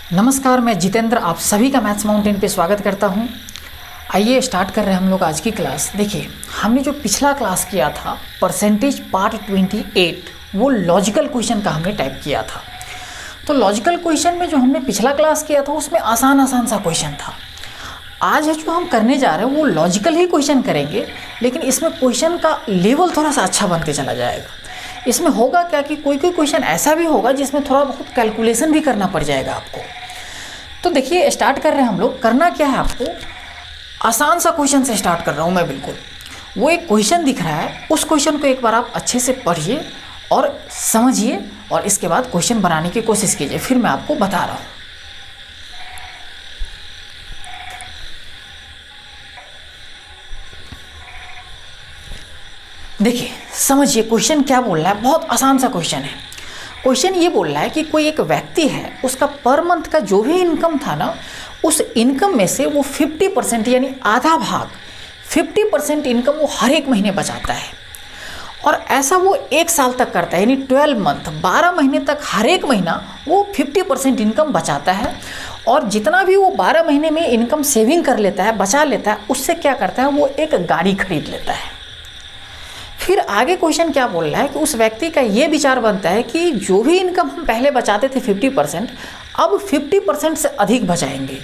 नमस्कार, मैं जितेंद्र आप सभी का मैथ्स माउंटेन पे स्वागत करता हूं। आइए स्टार्ट कर रहे हैं हम लोग आज की क्लास। देखिए, हमने जो पिछला क्लास किया था परसेंटेज पार्ट 28, वो लॉजिकल क्वेश्चन का हमने टाइप किया था। तो लॉजिकल क्वेश्चन में जो हमने पिछला क्लास किया था उसमें आसान सा क्वेश्चन था। आज जो हम करने जा रहे हैं वो लॉजिकल ही क्वेश्चन करेंगे, लेकिन इसमें क्वेश्चन का लेवल थोड़ा सा अच्छा बनते चला जाएगा। इसमें होगा क्या कि कोई कोई ऐसा भी होगा जिसमें थोड़ा बहुत कैलकुलेशन भी करना पड़ जाएगा आपको। तो देखिए, स्टार्ट कर रहे हैं हम लोग। करना क्या है आपको, आसान सा क्वेश्चन से स्टार्ट कर रहा हूँ मैं बिल्कुल। वो एक क्वेश्चन दिख रहा है, उस क्वेश्चन को एक बार आप अच्छे से पढ़िए और समझिए और इसके बाद क्वेश्चन बनाने की कोशिश कीजिए, फिर मैं आपको बता रहा हूँ। देखिए, समझिए क्वेश्चन क्या बोल रहा है। बहुत आसान सा क्वेश्चन है। क्वेश्चन ये बोल रहा है कि कोई एक व्यक्ति है, उसका पर मंथ का जो भी इनकम था ना, उस इनकम में से वो 50% यानी आधा भाग 50% इनकम वो हर एक महीने बचाता है। और ऐसा वो 1 साल तक करता है, यानी 12 मंथ 12 महीने तक हर एक महीना वो 50% इनकम बचाता है। और जितना भी वो 12 महीने में इनकम सेविंग कर लेता है, बचा लेता है, उससे क्या करता है, वो एक गाड़ी खरीद लेता है। फिर आगे क्वेश्चन क्या बोल रहा है कि उस व्यक्ति का ये विचार बनता है कि जो भी इनकम हम पहले बचाते थे 50%, अब 50% से अधिक बचाएंगे।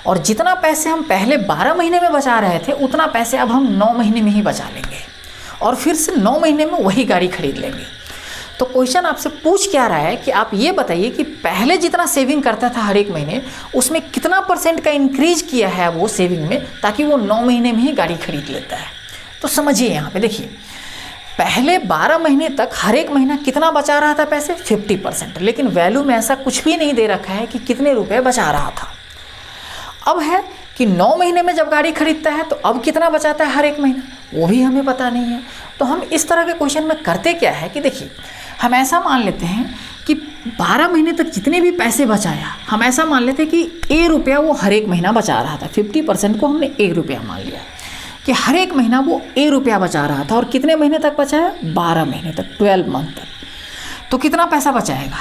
और जितना पैसे हम पहले 12 महीने में बचा रहे थे, उतना पैसे अब हम 9 महीने में ही बचा लेंगे और फिर से 9 महीने में वही गाड़ी खरीद लेंगे। तो क्वेश्चन आपसे पूछ क्या रहा है कि आप ये बताइए कि पहले जितना सेविंग करता था हर एक महीने, उसमें कितना % का इंक्रीज किया है वो सेविंग में, ताकि वो 9 महीने में ही गाड़ी खरीद लेता है। तो समझिए, यहाँ पे देखिए, पहले 12 महीने तक हर एक महीना कितना बचा रहा था पैसे, 50%, लेकिन वैल्यू में ऐसा कुछ भी नहीं दे रखा है कि कितने रुपए बचा रहा था। अब है कि 9 महीने में जब गाड़ी खरीदता है तो अब कितना बचाता है हर एक महीना, वो भी हमें पता नहीं है। तो हम इस तरह के क्वेश्चन में करते क्या है कि देखिए, हम ऐसा मान लेते हैं कि 12 महीने तक जितने भी पैसे बचाया, हम ऐसा मान लेते हैं कि ₹1 वो हर एक महीना बचा रहा था। 50% को हमने ₹1 मान लिया कि हर एक महीना वो ₹1 बचा रहा था। और कितने महीने तक बचाया, 12 महीने तक, 12 मंथ तक। तो कितना पैसा बचाएगा,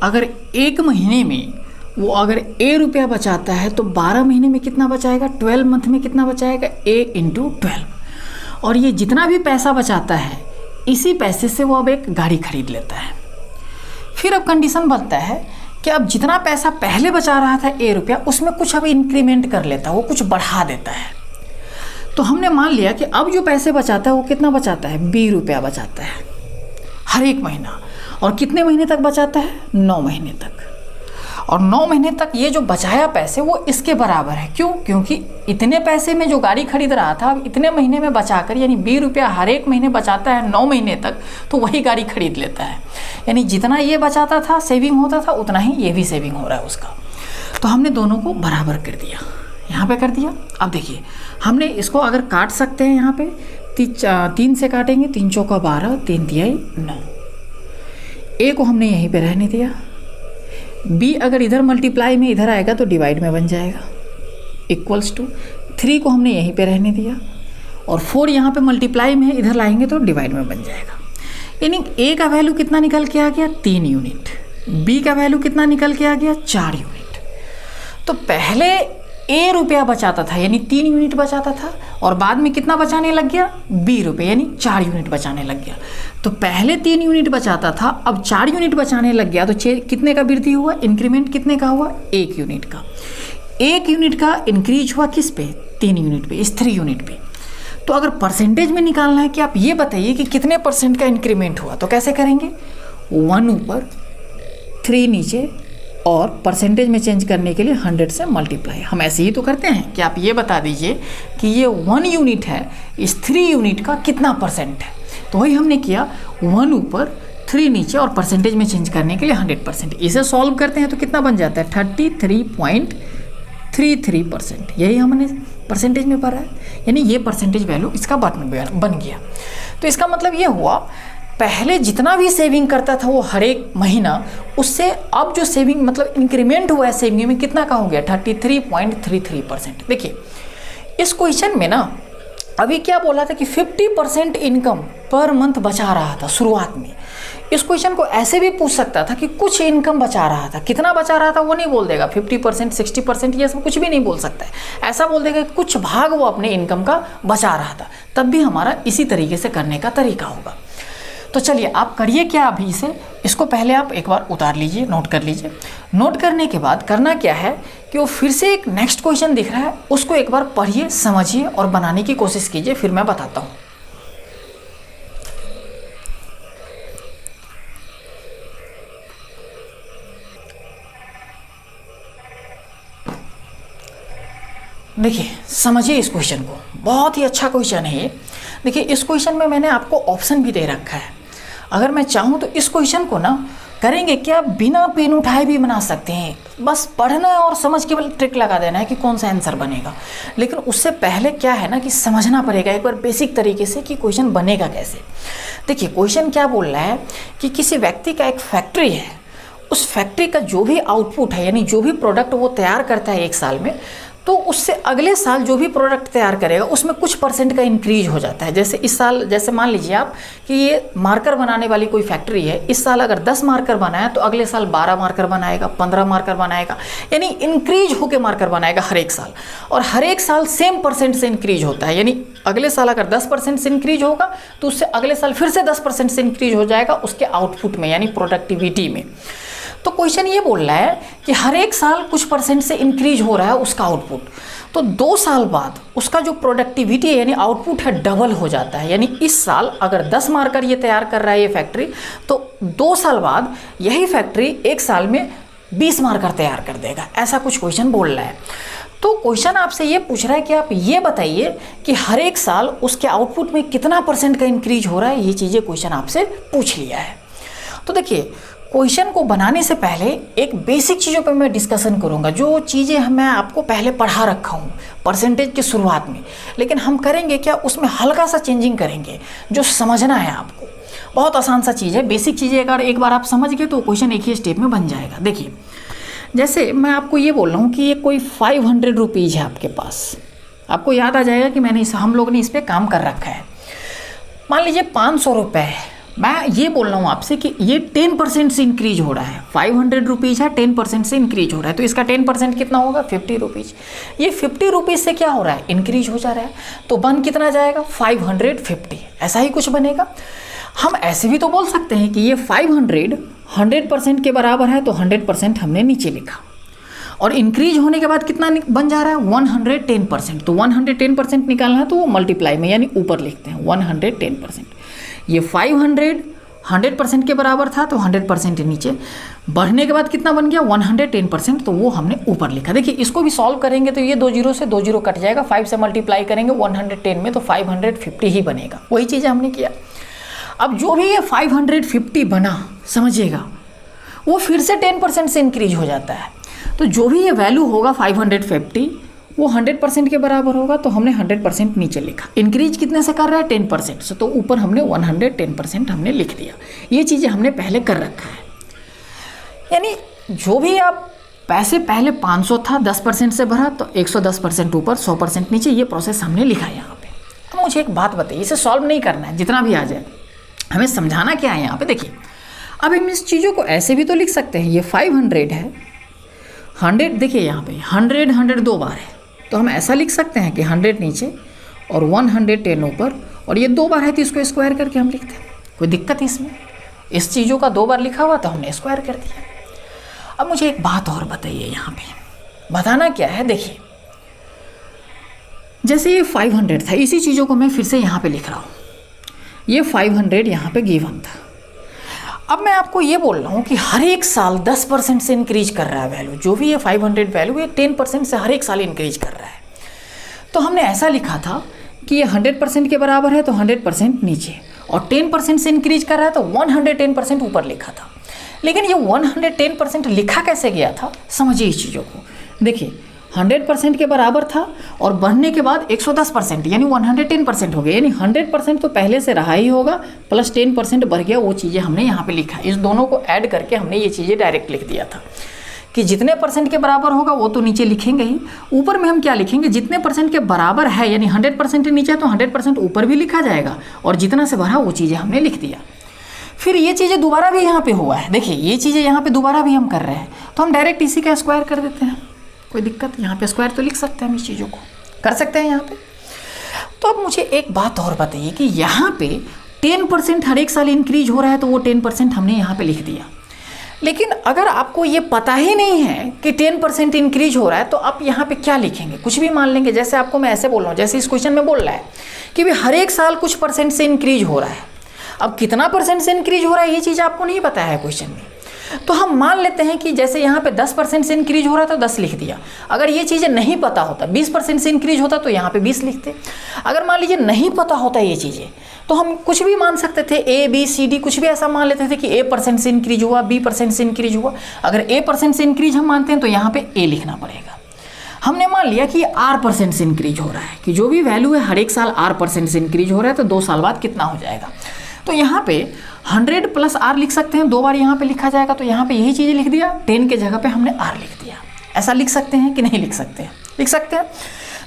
अगर एक महीने में वो अगर ₹1 बचाता है तो 12 महीने में कितना बचाएगा, 12 मंथ में कितना बचाएगा, A × 12। और ये जितना भी पैसा बचाता है, इसी पैसे से वो अब एक गाड़ी खरीद लेता है। फिर अब कंडीशन बनता है कि अब जितना पैसा पहले बचा रहा था ₹1, उसमें कुछ अब इंक्रीमेंट कर लेता है, वो कुछ बढ़ा देता है। तो हमने मान लिया कि अब जो पैसे बचाता है वो कितना बचाता है, ₹20 बचाता है हर एक महीना। और कितने महीने तक बचाता है, 9 महीने तक। और 9 महीने तक ये जो बचाया पैसे वो इसके बराबर है। क्यों, क्योंकि इतने पैसे में जो गाड़ी खरीद रहा था, अब इतने महीने में बचाकर, यानी ₹20 हर एक महीने बचाता है 9 महीने तक, तो वही गाड़ी खरीद लेता है। यानी जितना ये बचाता था, सेविंग होता था, उतना ही ये भी सेविंग हो रहा है उसका। तो हमने दोनों को बराबर कर दिया, यहाँ पे कर दिया। अब देखिए, हमने इसको अगर काट सकते हैं, यहाँ पे 3 से काटेंगे, 3 चौका 12, 3 तिहाई 9। ए को हमने यहीं पे रहने दिया। बी अगर इधर मल्टीप्लाई में इधर आएगा तो डिवाइड में बन जाएगा, इक्वल्स टू 3 को हमने यहीं पे रहने दिया। और 4 यहाँ पे मल्टीप्लाई में इधर लाएंगे तो डिवाइड में बन जाएगा। यानी ए का वैल्यू कितना निकल के आ गया, 3 यूनिट। बी का वैल्यू कितना निकल के आ गया, 4 यूनिट। तो पहले ₹1 बचाता था, यानी 3 यूनिट बचाता था, और बाद में कितना बचाने लग गया, ₹20, यानी 4 यूनिट बचाने लग गया। तो पहले 3 यूनिट बचाता था, अब 4 यूनिट बचाने लग गया। तो कितने का वृद्धि हुआ, इंक्रीमेंट कितने का हुआ, 1 यूनिट का। 1 यूनिट का इंक्रीज हुआ किस पे, 3 यूनिट पे, इस 3 यूनिट पे। तो अगर परसेंटेज में निकालना है कि आप ये बताइए कि कितने % का इंक्रीमेंट हुआ, तो कैसे करेंगे, 1 ऊपर 3 नीचे, और परसेंटेज में चेंज करने के लिए 100 से मल्टीप्लाई। हम ऐसे ही तो करते हैं कि आप ये बता दीजिए कि ये 1 यूनिट है, इस 3 यूनिट का कितना % है। तो वही हमने किया, 1 ऊपर 3 नीचे, और परसेंटेज में चेंज करने के लिए 100%। इसे सॉल्व करते हैं तो कितना बन जाता है, 33.33%। यही हमने परसेंटेज में पढ़ा है, यानी ये परसेंटेज वैल्यू इसका बन गया। तो इसका मतलब ये हुआ, पहले जितना भी सेविंग करता था वो हर एक महीना, उससे अब जो सेविंग मतलब इंक्रीमेंट हुआ है सेविंग में, कितना का हो गया, 33.33%। देखिए, इस क्वेश्चन में ना अभी क्या बोला था कि 50% इनकम पर मंथ बचा रहा था शुरुआत में। इस क्वेश्चन को ऐसे भी पूछ सकता था कि कुछ इनकम बचा रहा था, कितना बचा रहा था वो नहीं बोल देगा, 50%, 60%, ये सब कुछ भी नहीं बोल सकता है। ऐसा बोल देगा कि कुछ भाग वो अपने इनकम का बचा रहा था, तब भी हमारा इसी तरीके से करने का तरीका होगा। तो चलिए आप करिए क्या, अभी से इसको पहले आप एक बार उतार लीजिए, नोट कर लीजिए। नोट करने के बाद करना क्या है कि वो फिर से एक नेक्स्ट क्वेश्चन दिख रहा है, उसको एक बार पढ़िए, समझिए और बनाने की कोशिश कीजिए, फिर मैं बताता हूँ। देखिए समझिए इस क्वेश्चन को, बहुत ही अच्छा क्वेश्चन है ये। देखिए इस क्वेश्चन में मैंने आपको ऑप्शन भी दे रखा है। अगर मैं चाहूँ तो इस क्वेश्चन को ना करेंगे क्या, बिना पेन उठाए भी बना सकते हैं। बस पढ़ना है और समझ के बल ट्रिक लगा देना है कि कौन सा आंसर बनेगा। लेकिन उससे पहले क्या है ना कि समझना पड़ेगा एक बार बेसिक तरीके से कि क्वेश्चन बनेगा कैसे। देखिए क्वेश्चन क्या बोल रहा है कि किसी व्यक्ति का एक फैक्ट्री है, उस फैक्ट्री का जो भी आउटपुट है यानी जो भी प्रोडक्ट वो तैयार करता है एक साल में, तो उससे अगले साल जो भी प्रोडक्ट तैयार करेगा उसमें कुछ परसेंट का इंक्रीज हो जाता है। जैसे इस साल, जैसे मान लीजिए आप कि ये मार्कर बनाने वाली कोई फैक्ट्री है, इस साल अगर 10 मार्कर बनाया तो अगले साल 12 मार्कर बनाएगा, 15 मार्कर बनाएगा, यानी इंक्रीज होकर मार्कर बनाएगा हर एक साल। और हर एक साल सेम परसेंट से इंक्रीज होता है, यानी अगले साल अगर 10% से इंक्रीज होगा तो उससे अगले साल फिर से 10% से इंक्रीज हो जाएगा उसके आउटपुट में यानी प्रोडक्टिविटी में। तो क्वेश्चन ये बोल रहा है कि हर एक साल कुछ परसेंट से इंक्रीज हो रहा है उसका आउटपुट, तो 2 साल बाद उसका जो प्रोडक्टिविटी है यानी आउटपुट है डबल हो जाता है। यानी इस साल अगर 10 मार्कर ये तैयार कर रहा है ये फैक्ट्री, तो 2 साल बाद यही फैक्ट्री एक साल में 20 मार्कर तैयार कर देगा। ऐसा कुछ क्वेश्चन बोल रहा है। तो क्वेश्चन आपसे ये पूछ रहा है कि आप ये बताइए कि हर एक साल उसके आउटपुट में कितना परसेंट का इंक्रीज हो रहा है। ये चीज़ें क्वेश्चन आपसे पूछ लिया है। तो देखिए क्वेश्चन को बनाने से पहले एक बेसिक चीज़ों पर मैं डिस्कशन करूंगा, जो चीज़ें मैं आपको पहले पढ़ा रखा हूँ परसेंटेज की शुरुआत में, लेकिन हम करेंगे क्या उसमें हल्का सा चेंजिंग करेंगे जो समझना है आपको। बहुत आसान सा चीज़ है, बेसिक चीज़ें अगर एक बार आप समझ गए तो क्वेश्चन एक ही स्टेप में बन जाएगा। देखिए जैसे मैं आपको ये बोल रहा हूँ कि ये कोई 500 रुपीज़ है आपके पास, आपको याद आ जाएगा कि हम लोग ने इस पर काम कर रखा है। मान लीजिए 500 रुपये है, मैं ये बोल रहा हूँ आपसे कि ये 10% से इंक्रीज हो रहा है। 500 रुपीज़ है, 10% से इंक्रीज हो रहा है, तो इसका 10% कितना होगा 50 रुपीज़। ये 50 रुपीज़ से क्या हो रहा है इंक्रीज हो जा रहा है, तो बन कितना जाएगा 550, ऐसा ही कुछ बनेगा। हम ऐसे भी तो बोल सकते हैं कि ये 500 100% के बराबर है, तो 100% हमने नीचे लिखा, और इंक्रीज होने के बाद कितना बन जा रहा है 110%, तो 110% निकालना है तो वो मल्टीप्लाई में यानी ऊपर लिखते हैं 110%। ये 500 100% के बराबर था तो 100% नीचे, बढ़ने के बाद कितना बन गया 110%, तो वो हमने ऊपर लिखा। देखिए इसको भी सॉल्व करेंगे तो ये 2 जीरो से 2 जीरो कट जाएगा, 5 से मल्टीप्लाई करेंगे 110 में तो 550 ही बनेगा। वही चीज़ हमने किया। अब जो भी ये 550 बना समझिएगा, वो फिर से 10% से इंक्रीज हो जाता है, तो जो भी ये वैल्यू होगा 550 वो 100% के बराबर होगा, तो हमने 100% नीचे लिखा। इंक्रीज कितने से कर रहा है 10% से, तो ऊपर हमने 110% हमने लिख दिया। ये चीज़ें हमने पहले कर रखा है। यानी जो भी आप पैसे पहले 500 था 10% से भरा तो 110% ऊपर 100% नीचे, ये प्रोसेस हमने लिखा है यहाँ पे। अब मुझे एक बात बताइए, इसे सॉल्व नहीं करना है, जितना भी आ जाए हमें समझाना क्या है यहाँ पे। देखिए अब हम इस चीज़ों को ऐसे भी तो लिख सकते हैं, ये 500 है, 100 देखिए यहाँ पे 100 2 बार है, तो हम ऐसा लिख सकते हैं कि 100 नीचे और 110 ऊपर, और ये 2 बार है तो इसको स्क्वायर करके हम लिखते हैं। कोई दिक्कत इसमें? इस चीज़ों का 2 बार लिखा हुआ तो हमने स्क्वायर कर दिया। अब मुझे एक बात और बताइए, यहाँ पे बताना क्या है। देखिए जैसे ये 500 था, इसी चीज़ों को मैं फिर से यहाँ पे लिख रहा हूँ। ये 500 यहाँ पे गिवन था। अब मैं आपको ये बोल रहा हूँ कि हर एक साल 10% से इंक्रीज कर रहा है वैल्यू, जो भी ये 500 वैल्यू ये 10% से हर एक साल इंक्रीज कर रहा है। तो हमने ऐसा लिखा था कि ये 100% के बराबर है तो 100% नीचे, और 10% से इंक्रीज कर रहा है तो 110% ऊपर लिखा था। लेकिन ये 110% लिखा कैसे गया था, समझिए इस चीज़ों को। देखिए 100% के बराबर था और बढ़ने के बाद 110% यानी 110% हो गया, यानी 100% तो पहले से रहा ही होगा प्लस 10% बढ़ गया, वो चीज़ें हमने यहाँ पे लिखा। इस दोनों को ऐड करके हमने ये चीज़ें डायरेक्ट लिख दिया था कि जितने % के बराबर होगा वो तो नीचे लिखेंगे ही, ऊपर में हम क्या लिखेंगे, जितने % के बराबर है यानी 100% नीचे है तो 100% ऊपर भी लिखा जाएगा, और जितना से बढ़ा वो चीज़ें हमने लिख दिया। फिर ये चीज़ें दोबारा भी यहाँ पे हुआ है, देखिए ये चीज़ें यहाँ पे दोबारा भी हम कर रहे हैं, तो हम डायरेक्ट इसी का स्क्वायर कर देते हैं, कोई दिक्कत, यहाँ पे स्क्वायर तो लिख सकते हैं हम, इस चीज़ों को कर सकते हैं यहाँ पे। तो अब मुझे एक बात और बताइए कि यहाँ पे 10% हर एक साल इंक्रीज हो रहा है, तो वो 10% हमने यहाँ पे लिख दिया। लेकिन अगर आपको ये पता ही नहीं है कि 10% इंक्रीज हो रहा है, तो आप यहाँ पे क्या लिखेंगे, कुछ भी मान लेंगे। जैसे आपको मैं ऐसे बोल रहा हूँ, जैसे इस क्वेश्चन में बोल रहा है कि भाई हर एक साल कुछ % से इंक्रीज हो रहा है। अब कितना % से इंक्रीज हो रहा है ये चीज़ आपको नहीं पता है क्वेश्चन में, तो हम मान लेते हैं कि जैसे यहाँ पे 10% से इंक्रीज हो रहा है तो 10 लिख दिया। अगर ये चीज़ें नहीं पता होता, 20% से इंक्रीज होता तो यहाँ पे 20 लिखते। अगर मान लीजिए नहीं पता होता ये चीज़ें, तो हम कुछ भी मान सकते थे, A B C D कुछ भी ऐसा मान लेते थे कि A% से इंक्रीज हुआ, B% से इंक्रीज हुआ। अगर A% से इंक्रीज हम मानते हैं तो यहाँ पे A लिखना पड़ेगा। हमने मान लिया कि R% से इंक्रीज हो रहा है, कि जो भी वैल्यू है हर एक साल R% से इंक्रीज हो रहा है, तो 2 साल बाद कितना हो जाएगा। तो यहाँ पे 100 + R लिख सकते हैं, 2 बार यहाँ पे लिखा जाएगा, तो यहाँ पे यही चीज़ें लिख दिया, 10 के जगह पे हमने R लिख दिया। ऐसा लिख सकते हैं कि नहीं लिख सकते हैं, लिख सकते हैं।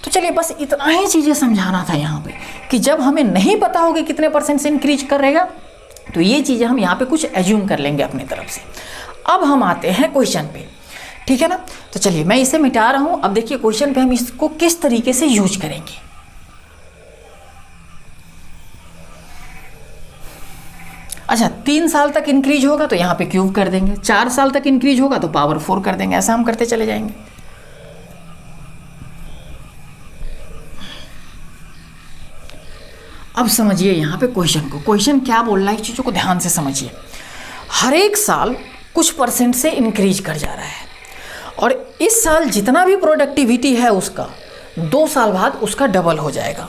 तो चलिए बस इतना ही चीज़ें समझाना था यहाँ पे, कि जब हमें नहीं पता होगा कितने % से इंक्रीज कर रहेगा, तो ये चीज़ें हम यहाँ पे कुछ एज्यूम कर लेंगे अपनी तरफ से। अब हम आते हैं क्वेश्चन पे, ठीक है ना। तो चलिए मैं इसे मिटा रहा हूँ। अब देखिए क्वेश्चन पे हम इसको किस तरीके से यूज करेंगे। अच्छा, 3 साल तक इंक्रीज होगा तो यहाँ पे क्यूब कर देंगे, 4 साल तक इंक्रीज होगा तो पावर 4 कर देंगे, ऐसा हम करते चले जाएंगे। अब समझिए यहाँ पे क्वेश्चन को, क्वेश्चन क्या बोल रहा है, इस चीज़ों को ध्यान से समझिए। हर एक साल कुछ % से इंक्रीज कर जा रहा है, और इस साल जितना भी प्रोडक्टिविटी है उसका 2 साल बाद उसका डबल हो जाएगा।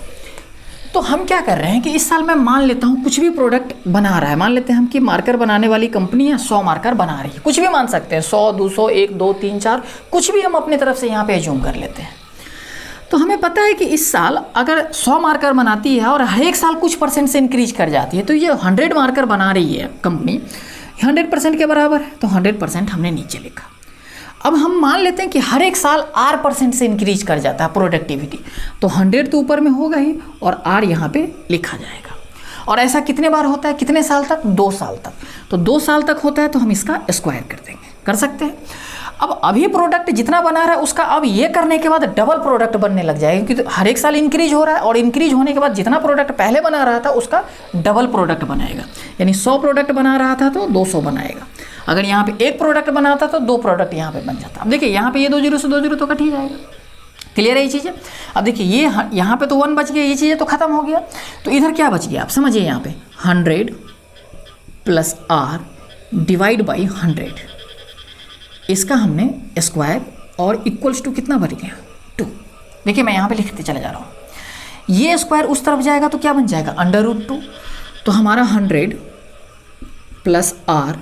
तो हम क्या कर रहे हैं कि इस साल मैं मान लेता हूँ कुछ भी प्रोडक्ट बना रहा है, मान लेते हैं हम कि मार्कर बनाने वाली कंपनी है 100 मार्कर बना रही है, कुछ भी मान सकते हैं, 100, 200, 1, 2, 3, 4, कुछ भी हम अपनी तरफ से यहाँ पे एज्यूम कर लेते हैं। तो हमें पता है कि इस साल अगर 100 मार्कर बनाती है और हर एक साल कुछ % से इंक्रीज कर जाती है, तो ये 100 मार्कर बना रही है कंपनी, 100% के बराबर है, तो 100% हमने नीचे लिखा। अब हम मान लेते हैं कि हर एक साल R% से इंक्रीज कर जाता है प्रोडक्टिविटी, तो 100 तो ऊपर में होगा ही, और R यहाँ पे लिखा जाएगा। और ऐसा कितने बार होता है, कितने साल तक, 2 साल तक। तो 2 साल तक होता है तो हम इसका स्क्वायर कर देंगे, कर सकते हैं। अब अभी प्रोडक्ट जितना बना रहा है उसका अब ये करने के बाद डबल प्रोडक्ट बनने लग जाएगा, क्योंकि हर एक साल इंक्रीज हो रहा है, और इंक्रीज होने के बाद जितना प्रोडक्ट पहले बना रहा था उसका डबल प्रोडक्ट बनाएगा। यानी 100 प्रोडक्ट बना रहा था तो 200 बनाएगा। अगर यहाँ पे 1 प्रोडक्ट बनाता तो 2 प्रोडक्ट यहाँ पे बन जाता। अब देखिए यहाँ पे ये 2 0 से 2 0 तो कट ही जाएगा। क्लियर है ये चीज़ें। अब देखिए ये यहाँ पे तो 1 बच गया, ये चीज़ें तो खत्म हो गया। तो इधर क्या बच गया आप समझिए, यहाँ पे 100 + R डिवाइड बाई 100, इसका हमने स्क्वायर, और इक्वल्स टू कितना बच गया 2। देखिए मैं यहाँ पे लिखते चले जा रहा हूँ, ये स्क्वायर उस तरफ जाएगा तो क्या बन जाएगा √2। तो हमारा 100 + R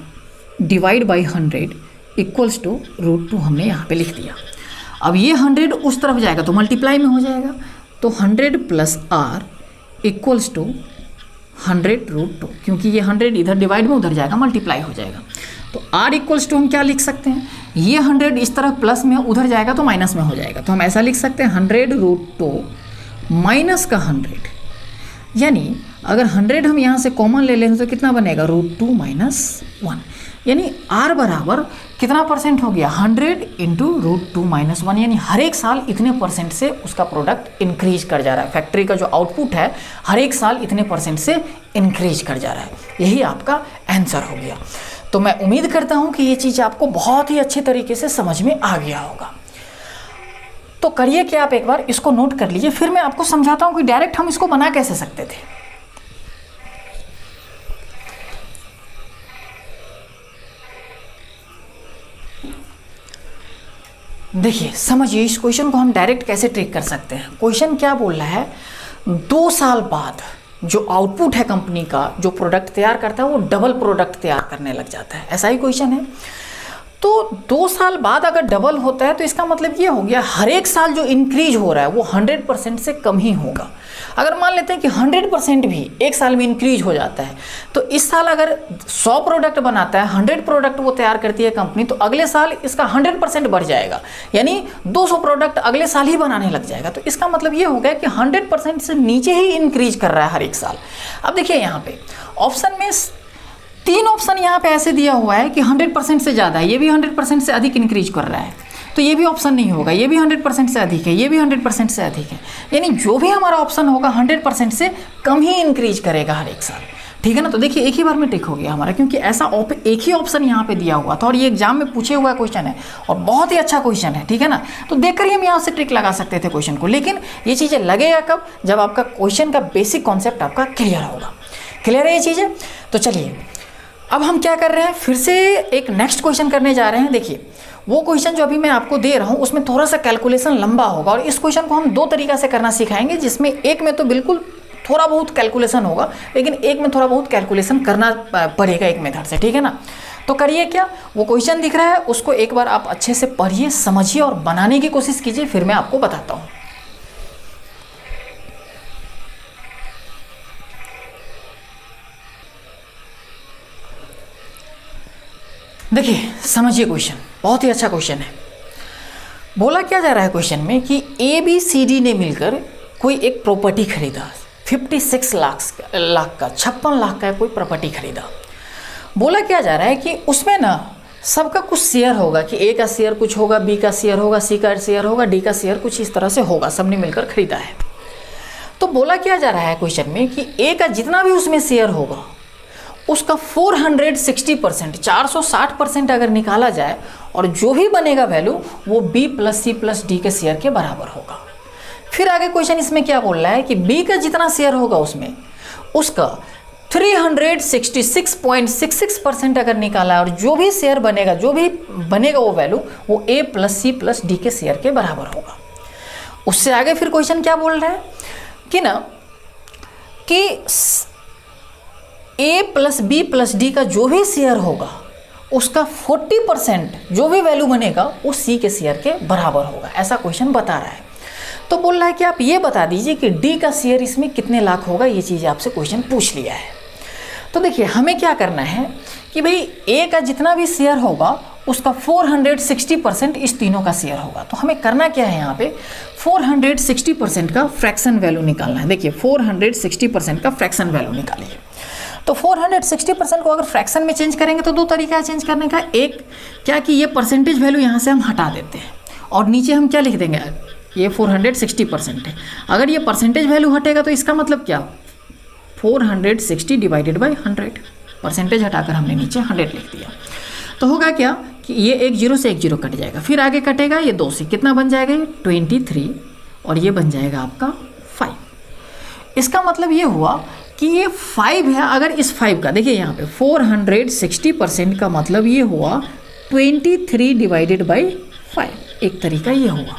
divide by 100 equals to √2 हमने यहाँ पे लिख दिया। अब ये 100 उस तरफ जाएगा तो मल्टीप्लाई में हो जाएगा, तो 100 + R इक्वल्स टू 100 √2, क्योंकि ये 100 इधर डिवाइड में उधर जाएगा, मल्टीप्लाई हो जाएगा। तो R इक्वल्स टू हम क्या लिख सकते हैं, ये 100 इस तरफ प्लस में उधर जाएगा तो माइनस में हो जाएगा, तो हम ऐसा लिख सकते हैं 100 √2 माइनस का 100, यानी अगर 100 हम यहाँ से कॉमन ले लें तो कितना बनेगा √2 - 1, यानी R बराबर कितना % हो गया 100 × √2 - 1, यानी हर एक साल इतने % से उसका प्रोडक्ट इंक्रीज कर जा रहा है। फैक्ट्री का जो आउटपुट है हर एक साल इतने % से इंक्रीज कर जा रहा है। यही आपका आंसर हो गया। तो मैं उम्मीद करता हूँ कि ये चीज़ आपको बहुत ही अच्छे तरीके से समझ में आ गया होगा। तो करिए कि आप एक बार इसको नोट कर लीजिए, फिर मैं आपको समझाता हूँ कि डायरेक्ट हम इसको बना कैसे सकते थे। देखिए समझिए, इस क्वेश्चन को हम डायरेक्ट कैसे ट्रिक कर सकते हैं। क्वेश्चन क्या बोल रहा है, 2 साल बाद जो आउटपुट है कंपनी का, जो प्रोडक्ट तैयार करता है वो डबल प्रोडक्ट तैयार करने लग जाता है, ऐसा ही क्वेश्चन है। तो 2 साल बाद अगर डबल होता है तो इसका मतलब ये हो गया हर एक साल जो इंक्रीज हो रहा है वो 100% से कम ही होगा। अगर मान लेते हैं कि 100% भी एक साल में इंक्रीज हो जाता है, तो इस साल अगर 100 प्रोडक्ट बनाता है, 100 प्रोडक्ट वो तैयार करती है कंपनी, तो अगले साल इसका 100% बढ़ जाएगा, यानी 200 प्रोडक्ट अगले साल ही बनाने लग जाएगा। तो इसका मतलब ये हो गया कि 100% से नीचे ही इंक्रीज कर रहा है हर एक साल। अब देखिए यहाँ पे ऑप्शन में तीन ऑप्शन यहाँ पे ऐसे दिया हुआ है कि 100% से ज़्यादा है, ये भी 100% से अधिक इंक्रीज कर रहा है, तो ये भी ऑप्शन नहीं होगा, ये भी 100% से अधिक है, ये भी 100% से अधिक है। यानी जो भी हमारा ऑप्शन होगा 100% से कम ही इंक्रीज करेगा हर एक साल, ठीक है ना। तो देखिए एक ही बार में टिक हो गया हमारा, क्योंकि ऐसा एक ही ऑप्शन यहाँ पे दिया हुआ था और ये एग्जाम में पूछे हुआ क्वेश्चन है और बहुत ही अच्छा क्वेश्चन है, ठीक है ना। तो देखकर ही हम यहाँ से टिक लगा सकते थे क्वेश्चन को, लेकिन ये चीज़ें लगेगा कब, जब आपका क्वेश्चन का बेसिक कॉन्सेप्ट आपका क्लियर होगा। क्लियर है ये चीज़ें। तो चलिए अब हम क्या कर रहे हैं, फिर से एक नेक्स्ट क्वेश्चन करने जा रहे हैं। देखिए वो क्वेश्चन जो अभी मैं आपको दे रहा हूँ उसमें थोड़ा सा कैलकुलेशन लंबा होगा और इस क्वेश्चन को हम दो तरीका से करना सिखाएंगे, जिसमें एक में तो बिल्कुल थोड़ा बहुत कैलकुलेशन होगा, लेकिन एक में थोड़ा बहुत कैलकुलेशन करना पड़ेगा एक मेथड से, ठीक है ना। तो करिए क्या, वो क्वेश्चन दिख रहा है उसको एक बार आप अच्छे से पढ़िए, समझिए और बनाने की कोशिश कीजिए, फिर मैं आपको बताता हूँ। देखिए समझिए क्वेश्चन, बहुत ही अच्छा क्वेश्चन है। बोला क्या जा रहा है क्वेश्चन में कि ABCD ने मिलकर कोई एक प्रॉपर्टी खरीदा, 56 लाख का 56 लाख का कोई प्रॉपर्टी खरीदा। बोला क्या जा रहा है कि उसमें ना सबका कुछ शेयर होगा, कि A का शेयर कुछ होगा, B का शेयर होगा, C का शेयर होगा, D का शेयर कुछ इस तरह से होगा, सबने मिलकर खरीदा है। तो बोला क्या जा रहा है क्वेश्चन में कि A का जितना भी उसमें शेयर होगा उसका 460% 460% अगर निकाला जाए और जो भी बनेगा वैल्यू वो B + C + D के शेयर के बराबर होगा। फिर आगे क्वेश्चन इसमें क्या बोल रहा है कि B का जितना शेयर होगा उसमें उसका 366.66% अगर निकाला और जो भी शेयर बनेगा, जो भी बनेगा वो वैल्यू वो A + C + D के शेयर के बराबर होगा। उससे आगे फिर क्वेश्चन क्या बोल रहा है कि ना कि A + B + D का जो भी शेयर होगा उसका 40% जो भी वैल्यू बनेगा वो C के शेयर के बराबर होगा, ऐसा क्वेश्चन बता रहा है। तो बोल रहा है कि आप ये बता दीजिए कि D का शेयर इसमें कितने लाख होगा, ये चीज़ आपसे क्वेश्चन पूछ लिया है। तो देखिए हमें क्या करना है कि भाई A का जितना भी शेयर होगा उसका 460% इस तीनों का शेयर होगा। तो हमें करना क्या है, यहाँ पे 460% का फ्रैक्शन वैल्यू निकालना है। देखिए 460% का फ्रैक्शन वैल्यू निकालिए। तो 460% को अगर फ्रैक्शन में चेंज करेंगे तो दो तरीका है चेंज करने का। एक क्या कि ये परसेंटेज वैल्यू यहाँ से हम हटा देते हैं और नीचे हम क्या लिख देंगे, ये 460% है। अगर ये परसेंटेज वैल्यू हटेगा तो इसका मतलब क्या, 460 / 100, परसेंटेज हटाकर हमने नीचे 100 लिख दिया। तो होगा क्या कि ये एक 0 से एक 0 कट जाएगा, फिर आगे कटेगा ये 2 से, कितना बन जाएगा ये 23 और ये बन जाएगा आपका 5। इसका मतलब ये हुआ कि ये 5 है। अगर इस 5 का देखिए यहाँ पे 460% का मतलब ये हुआ 23 / 5, एक तरीका ये हुआ।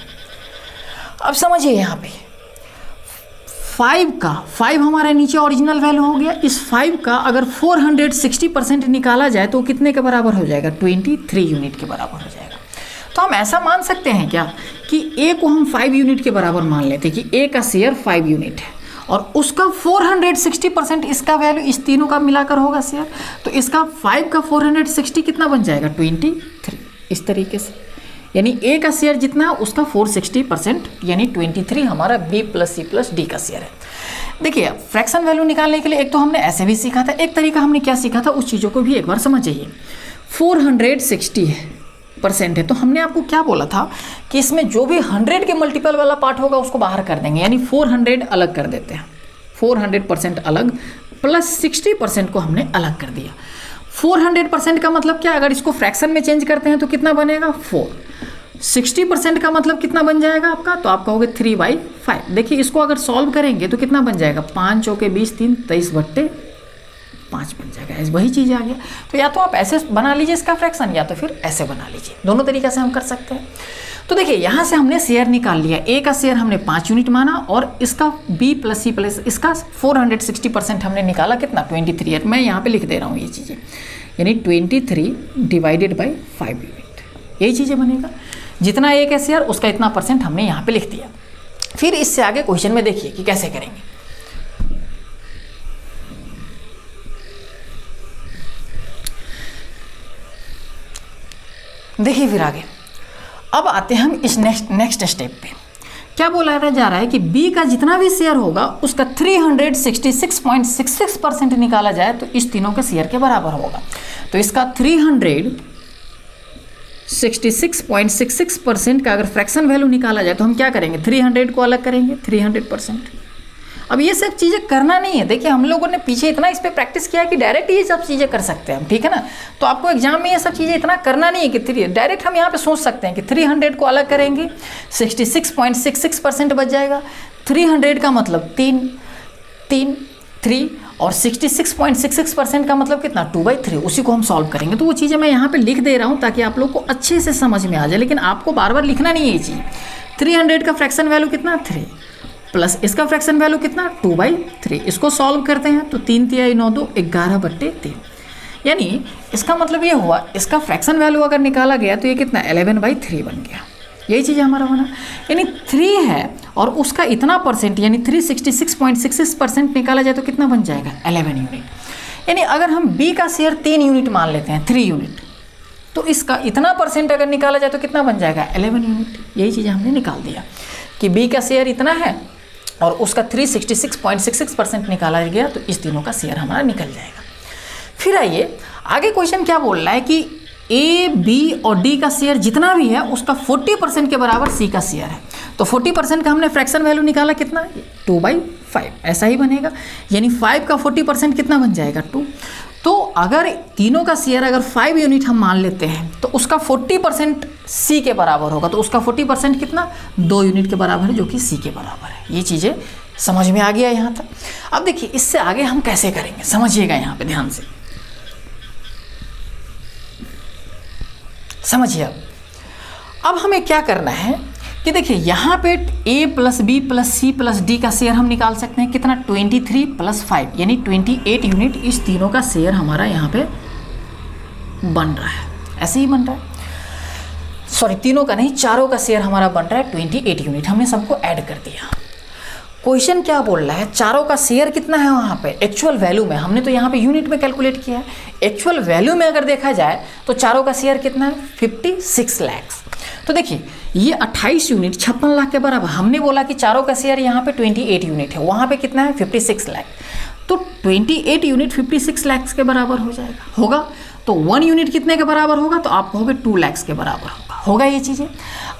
अब समझिए यहाँ पे 5 हमारा नीचे ओरिजिनल वैल्यू हो गया। इस 5 का अगर 460% निकाला जाए तो कितने के बराबर हो जाएगा, 23 यूनिट के बराबर हो जाएगा। तो हम ऐसा मान सकते हैं क्या कि A को हम 5 यूनिट के बराबर मान लेते हैं कि A का शेयर 5 यूनिट है और उसका 460% इसका वैल्यू इस तीनों का मिलाकर होगा शेयर। तो इसका 5 का 460 कितना बन जाएगा, 23। इस तरीके से यानी A का शेयर जितना है उसका 460% यानी 23 हमारा B + C + D का शेयर है। देखिए फ्रैक्शन वैल्यू निकालने के लिए एक तो हमने ऐसे भी सीखा था, एक तरीका हमने क्या सीखा था उस चीज़ों को भी एक बार समझिए। 460% है तो हमने आपको क्या बोला था कि इसमें जो भी 100 के मल्टीपल वाला पार्ट होगा उसको बाहर कर देंगे, यानी 400 अलग कर देते हैं, 400% अलग प्लस 60% को हमने अलग कर दिया। 400% का मतलब क्या, अगर इसको फ्रैक्शन में चेंज करते हैं तो कितना बनेगा 4। 60% का मतलब कितना बन जाएगा आपका, तो आप कहोगे 3/5। देखिए इसको अगर सॉल्व करेंगे तो कितना बन जाएगा, 5 × 20 3 23/5 बन जाएगा। वही चीज़ आ गया। तो या तो आप ऐसे बना लीजिए इसका फ्रैक्शन या तो फिर ऐसे बना लीजिए, दोनों तरीक़े से हम कर सकते हैं। तो देखिए यहाँ से हमने शेयर निकाल लिया, A का शेयर हमने 5 यूनिट माना और इसका B + C + इसका 460% हमने निकाला कितना 23। मैं यहाँ पे लिख दे रहा हूँ ये चीज़ें, यानी 23 / 5 यूनिट, यही चीज़ें बनेगा। जितना A का शेयर उसका इतना % हमने यहाँ पे लिख दिया। फिर इससे आगे क्वेश्चन में देखिए कि कैसे करेंगे। देखिए फिर आगे अब आते हैं हम इस नेक्स्ट स्टेप पे। क्या बोला जा रहा है कि बी का जितना भी शेयर होगा उसका 366.66% निकाला जाए तो इस तीनों के शेयर के बराबर होगा। तो इसका 366.66% का अगर फ्रैक्शन वैल्यू निकाला जाए तो हम क्या करेंगे, 300 को अलग करेंगे 300%। अब ये सब चीज़ें करना नहीं है। देखिए हम लोगों ने पीछे इतना इस पर प्रैक्टिस किया है कि डायरेक्ट ये सब चीज़ें कर सकते हैं हम, ठीक है ना। तो आपको एग्जाम में ये सब चीज़ें इतना करना नहीं है कि डायरेक्ट हम यहाँ पे सोच सकते हैं कि 300 को अलग करेंगे 66.66% बच जाएगा। 300 का मतलब 3 और 66.66% का मतलब कितना 2/3, उसी को हम सॉल्व करेंगे। तो वो चीज़ें मैं यहाँ पे लिख दे रहा हूँ ताकि आप लोग को अच्छे से समझ में आ जाए, लेकिन आपको बार बार लिखना नहीं है ये चीज़। 300 का फ्रैक्शन वैल्यू कितना 3 प्लस इसका फ्रैक्शन वैल्यू कितना 2/3, इसको सॉल्व करते हैं तो 3 3 9 2 11/3, यानी इसका मतलब ये हुआ इसका फ्रैक्शन वैल्यू अगर निकाला गया तो ये कितना 11/3 बन गया। यही चीज़ हमारा बना, यानी 3 है और उसका इतना परसेंट यानी 366.66% निकाला जाए तो कितना बन जाएगा 11 यूनिट। यानी अगर हम बी का शेयर 3 यूनिट मान लेते हैं 3 यूनिट, तो इसका इतना परसेंट अगर निकाला जाए तो कितना बन जाएगा 11 यूनिट। यही चीज़ें हमने निकाल दिया कि बी का शेयर इतना है और उसका 366.66% निकाला गया तो इस तीनों का शेयर हमारा निकल जाएगा। फिर आइए आगे क्वेश्चन क्या बोल रहा है कि ए बी और डी का शेयर जितना भी है उसका 40% के बराबर सी का शेयर है। तो 40% का हमने फ्रैक्शन वैल्यू निकाला कितना 2/5, ऐसा ही बनेगा, यानी 5 का 40% कितना बन जाएगा 2। तो अगर तीनों का शेयर अगर 5 यूनिट हम मान लेते हैं तो उसका 40% सी के बराबर होगा। तो उसका 40% कितना 2 यूनिट के बराबर है, जो कि सी के बराबर है। ये चीज़ें समझ में आ गया यहाँ तक। अब देखिए इससे आगे हम कैसे करेंगे, समझिएगा यहाँ पे ध्यान से समझिए। अब हमें क्या करना है कि देखिए यहाँ पे a plus B plus C plus D का शेयर हम निकाल सकते हैं कितना 23 प्लस 5 यानी 28 यूनिट। इस तीनों का शेयर हमारा यहाँ पे बन रहा है, ऐसे ही बन रहा है, सॉरी तीनों का नहीं चारों का शेयर हमारा बन रहा है 28 यूनिट। हमने सबको ऐड कर दिया। क्वेश्चन क्या बोल रहा है चारों का शेयर कितना है वहाँ पे एक्चुअल वैल्यू में, हमने तो यहाँ पे यूनिट में कैलकुलेट किया है। एक्चुअल वैल्यू में अगर देखा जाए तो चारों का शेयर कितना है 56 लाख। तो देखिए ये 28 यूनिट 56 लाख के बराबर। हमने बोला कि चारों का शेयर यहाँ पे 28 यूनिट है, वहाँ पे कितना है 56 लाख। तो 28 यूनिट 56 लाख के बराबर हो जाएगा, होगा। तो 1 यूनिट कितने के बराबर होगा, तो आप कहोगे 2 लाख के बराबर होगा ये चीज़ें।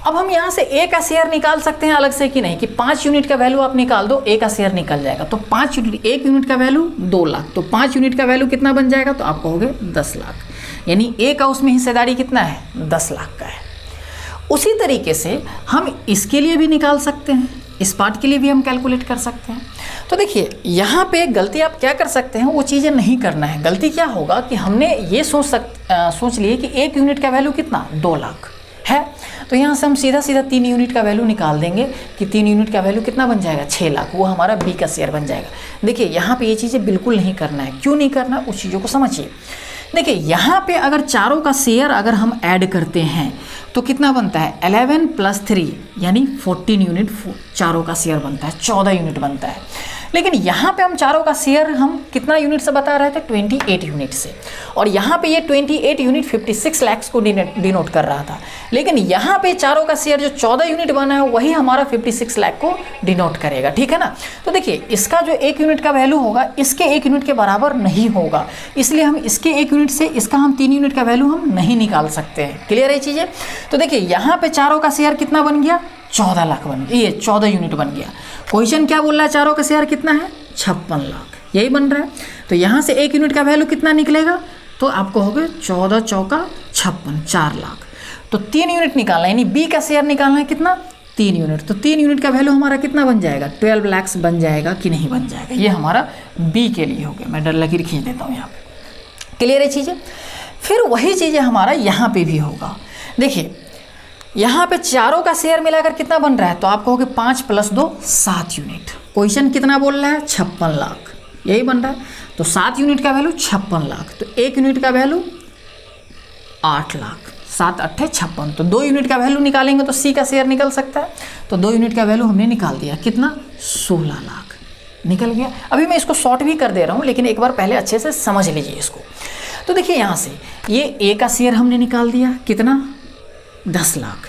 अब हम यहाँ से ए का शेयर निकाल सकते हैं अलग से कि नहीं, कि 5 यूनिट का वैल्यू आप निकाल दो, ए का शेयर निकल जाएगा। तो 5 यूनिट 1 यूनिट का वैल्यू 2 लाख, तो 5 यूनिट का वैल्यू कितना बन जाएगा, तो आप कहोगे 10 लाख, यानी ए का उसमें हिस्सेदारी कितना है 10 लाख का है। उसी तरीके से हम इसके लिए भी निकाल सकते हैं, इस पार्ट के लिए भी हम कैलकुलेट कर सकते हैं। तो देखिए यहाँ पे गलती आप क्या कर सकते हैं, वो चीज़ें नहीं करना है। गलती क्या होगा कि हमने ये सोच लिए कि 1 यूनिट का वैल्यू कितना 2 लाख है, तो यहाँ से हम सीधा 3 यूनिट का वैल्यू निकाल देंगे कि 3 यूनिट का वैल्यू कितना बन जाएगा 6 लाख, वो हमारा बी का शेयर बन जाएगा। देखिए यहाँ पे ये चीज़ें बिल्कुल नहीं करना है। क्यों नहीं करना, उस चीज़ों को समझिए। देखिए यहाँ पे अगर चारों का शेयर अगर हम ऐड करते हैं तो कितना बनता है 11 प्लस 3 यानी 14 यूनिट चारों का शेयर बनता है, 14 यूनिट बनता है। लेकिन यहाँ पे हम चारों का शेयर हम कितना यूनिट से बता रहे थे 28 यूनिट से, और यहाँ पे ये 28 यूनिट 56 लाख को डिनोट कर रहा था। लेकिन यहाँ पे चारों का शेयर जो 14 यूनिट बना है वही हमारा 56 लाख को डिनोट करेगा, ठीक है ना। तो देखिए इसका जो 1 यूनिट का वैल्यू होगा इसके 1 यूनिट के बराबर नहीं होगा, इसलिए हम इसके 1 यूनिट से इसका हम 3 यूनिट का वैल्यू हम नहीं निकाल सकते हैं। क्लियर है चीज़ें। तो देखिए यहाँ पे चारों का शेयर कितना बन गया 14 लाख बन गया, ये 14 यूनिट बन गया। क्वेश्चन क्या बोल रहा है चारों का शेयर कितना है 56 लाख, यही बन रहा है। तो यहाँ से 1 यूनिट का वैल्यू कितना निकलेगा, तो आप कहोगे 14 चौका 56 4 लाख। तो 3 यूनिट निकालना यानी बी का शेयर निकालना है कितना 3 यूनिट। तो 3 यूनिट का वैल्यू हमारा कितना बन जाएगा 12 लाख बन जाएगा कि नहीं बन जाएगा, ये हमारा बी के लिए हो गया। मैं डर लकीर खींच देता हूँ यहाँ पे। क्लियर है चीज़ें। फिर वही चीज़ें हमारा यहाँ पे भी होगा। देखिए यहाँ पे चारों का शेयर मिलाकर कितना बन रहा है, तो आप कहोगे 5 प्लस 2 7 यूनिट। क्वेश्चन कितना बोल रहा है 56 लाख, यही बन रहा है। तो 7 यूनिट का वैल्यू 56 लाख, तो 1 यूनिट का वैल्यू 8 लाख, 7 8 56। तो 2 यूनिट का वैल्यू निकालेंगे तो सी का शेयर निकल सकता है। तो 2 यूनिट का वैल्यू हमने निकाल दिया कितना 16 लाख निकल गया। अभी मैं इसको शॉर्ट भी कर दे रहा हूँ, लेकिन एक बार पहले अच्छे से समझ लीजिए इसको। तो देखिए यहाँ से ये ए का शेयर हमने निकाल दिया कितना 10 लाख,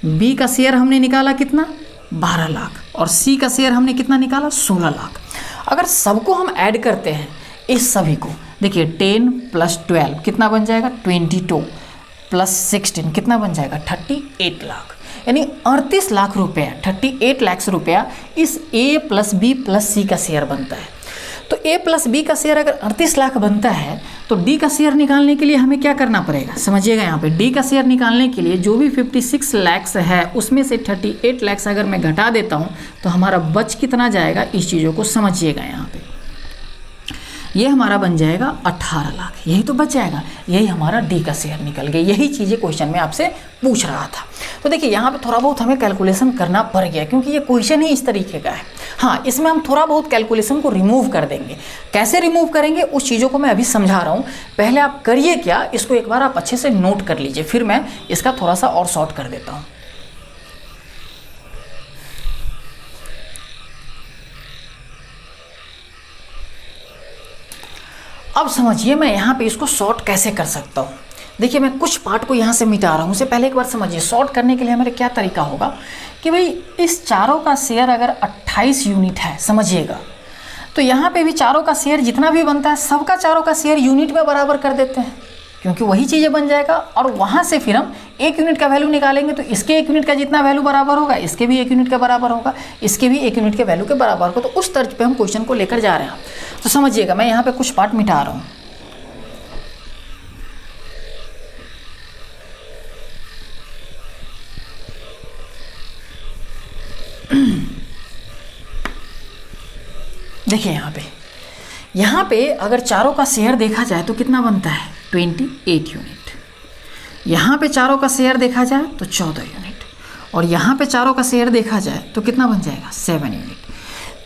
बी का शेयर हमने निकाला कितना 12 लाख और सी का शेयर हमने कितना निकाला 16 लाख। अगर सबको हम ऐड करते हैं इस सभी को, देखिए 10 + 12 कितना बन जाएगा 22 + 16 कितना बन जाएगा 38 लाख, यानी 38 लाख रुपया 38 लाख रुपया इस A + B + C का शेयर बनता है। तो A + B का शेयर अगर 38 लाख बनता है तो D का शेयर निकालने के लिए हमें क्या करना पड़ेगा, समझिएगा यहाँ पे D का शेयर निकालने के लिए जो भी 56 लाख है उसमें से 38 लाख अगर मैं घटा देता हूँ तो हमारा बच कितना जाएगा, इस चीज़ों को समझिएगा। यहाँ पे ये हमारा बन जाएगा 18 लाख, यही तो बच जाएगा, यही हमारा D का शेयर निकल गया। यही चीज़ें क्वेश्चन में आपसे पूछ रहा था। तो देखिए यहाँ पे थोड़ा बहुत हमें कैलकुलेशन करना पड़ गया क्योंकि ये क्वेश्चन ही इस तरीके का है। हाँ, इसमें हम थोड़ा बहुत कैलकुलेशन को रिमूव कर देंगे। कैसे रिमूव करेंगे उस चीज़ों को मैं अभी समझा रहा हूँ। पहले आप करिए क्या, इसको एक बार आप अच्छे से नोट कर लीजिए, फिर मैं इसका थोड़ा सा और शॉर्ट कर देता हूँ। अब समझिए मैं यहाँ पे इसको शॉर्ट कैसे कर सकता हूँ। देखिए मैं कुछ पार्ट को यहाँ से मिटा रहा हूँ, उससे पहले एक बार समझिए शॉर्ट करने के लिए हमारे क्या तरीका होगा कि भाई इस चारों का शेयर अगर 28 यूनिट है, समझिएगा, तो यहाँ पे भी चारों का शेयर जितना भी बनता है सबका चारों का शेयर यूनिट में बराबर कर देते हैं क्योंकि वही चीज़ें बन जाएगा। और वहाँ से फिर हम 1 यूनिट का वैल्यू निकालेंगे तो इसके 1 यूनिट का जितना वैल्यू बराबर होगा इसके भी 1 यूनिट के बराबर होगा, इसके भी 1 यूनिट के वैल्यू के बराबर होगा। तो उस तर्ज पे हम क्वेश्चन को लेकर जा रहे हैं। तो समझिएगा मैं यहाँ पे कुछ पार्ट मिटा रहा हूँ। देखिए यहाँ पे अगर चारों का शेयर देखा जाए तो कितना बनता है 28 यूनिट, यहाँ पे चारों का शेयर देखा जाए तो 14 यूनिट और यहाँ पे चारों का शेयर देखा जाए तो कितना बन जाएगा 7 यूनिट।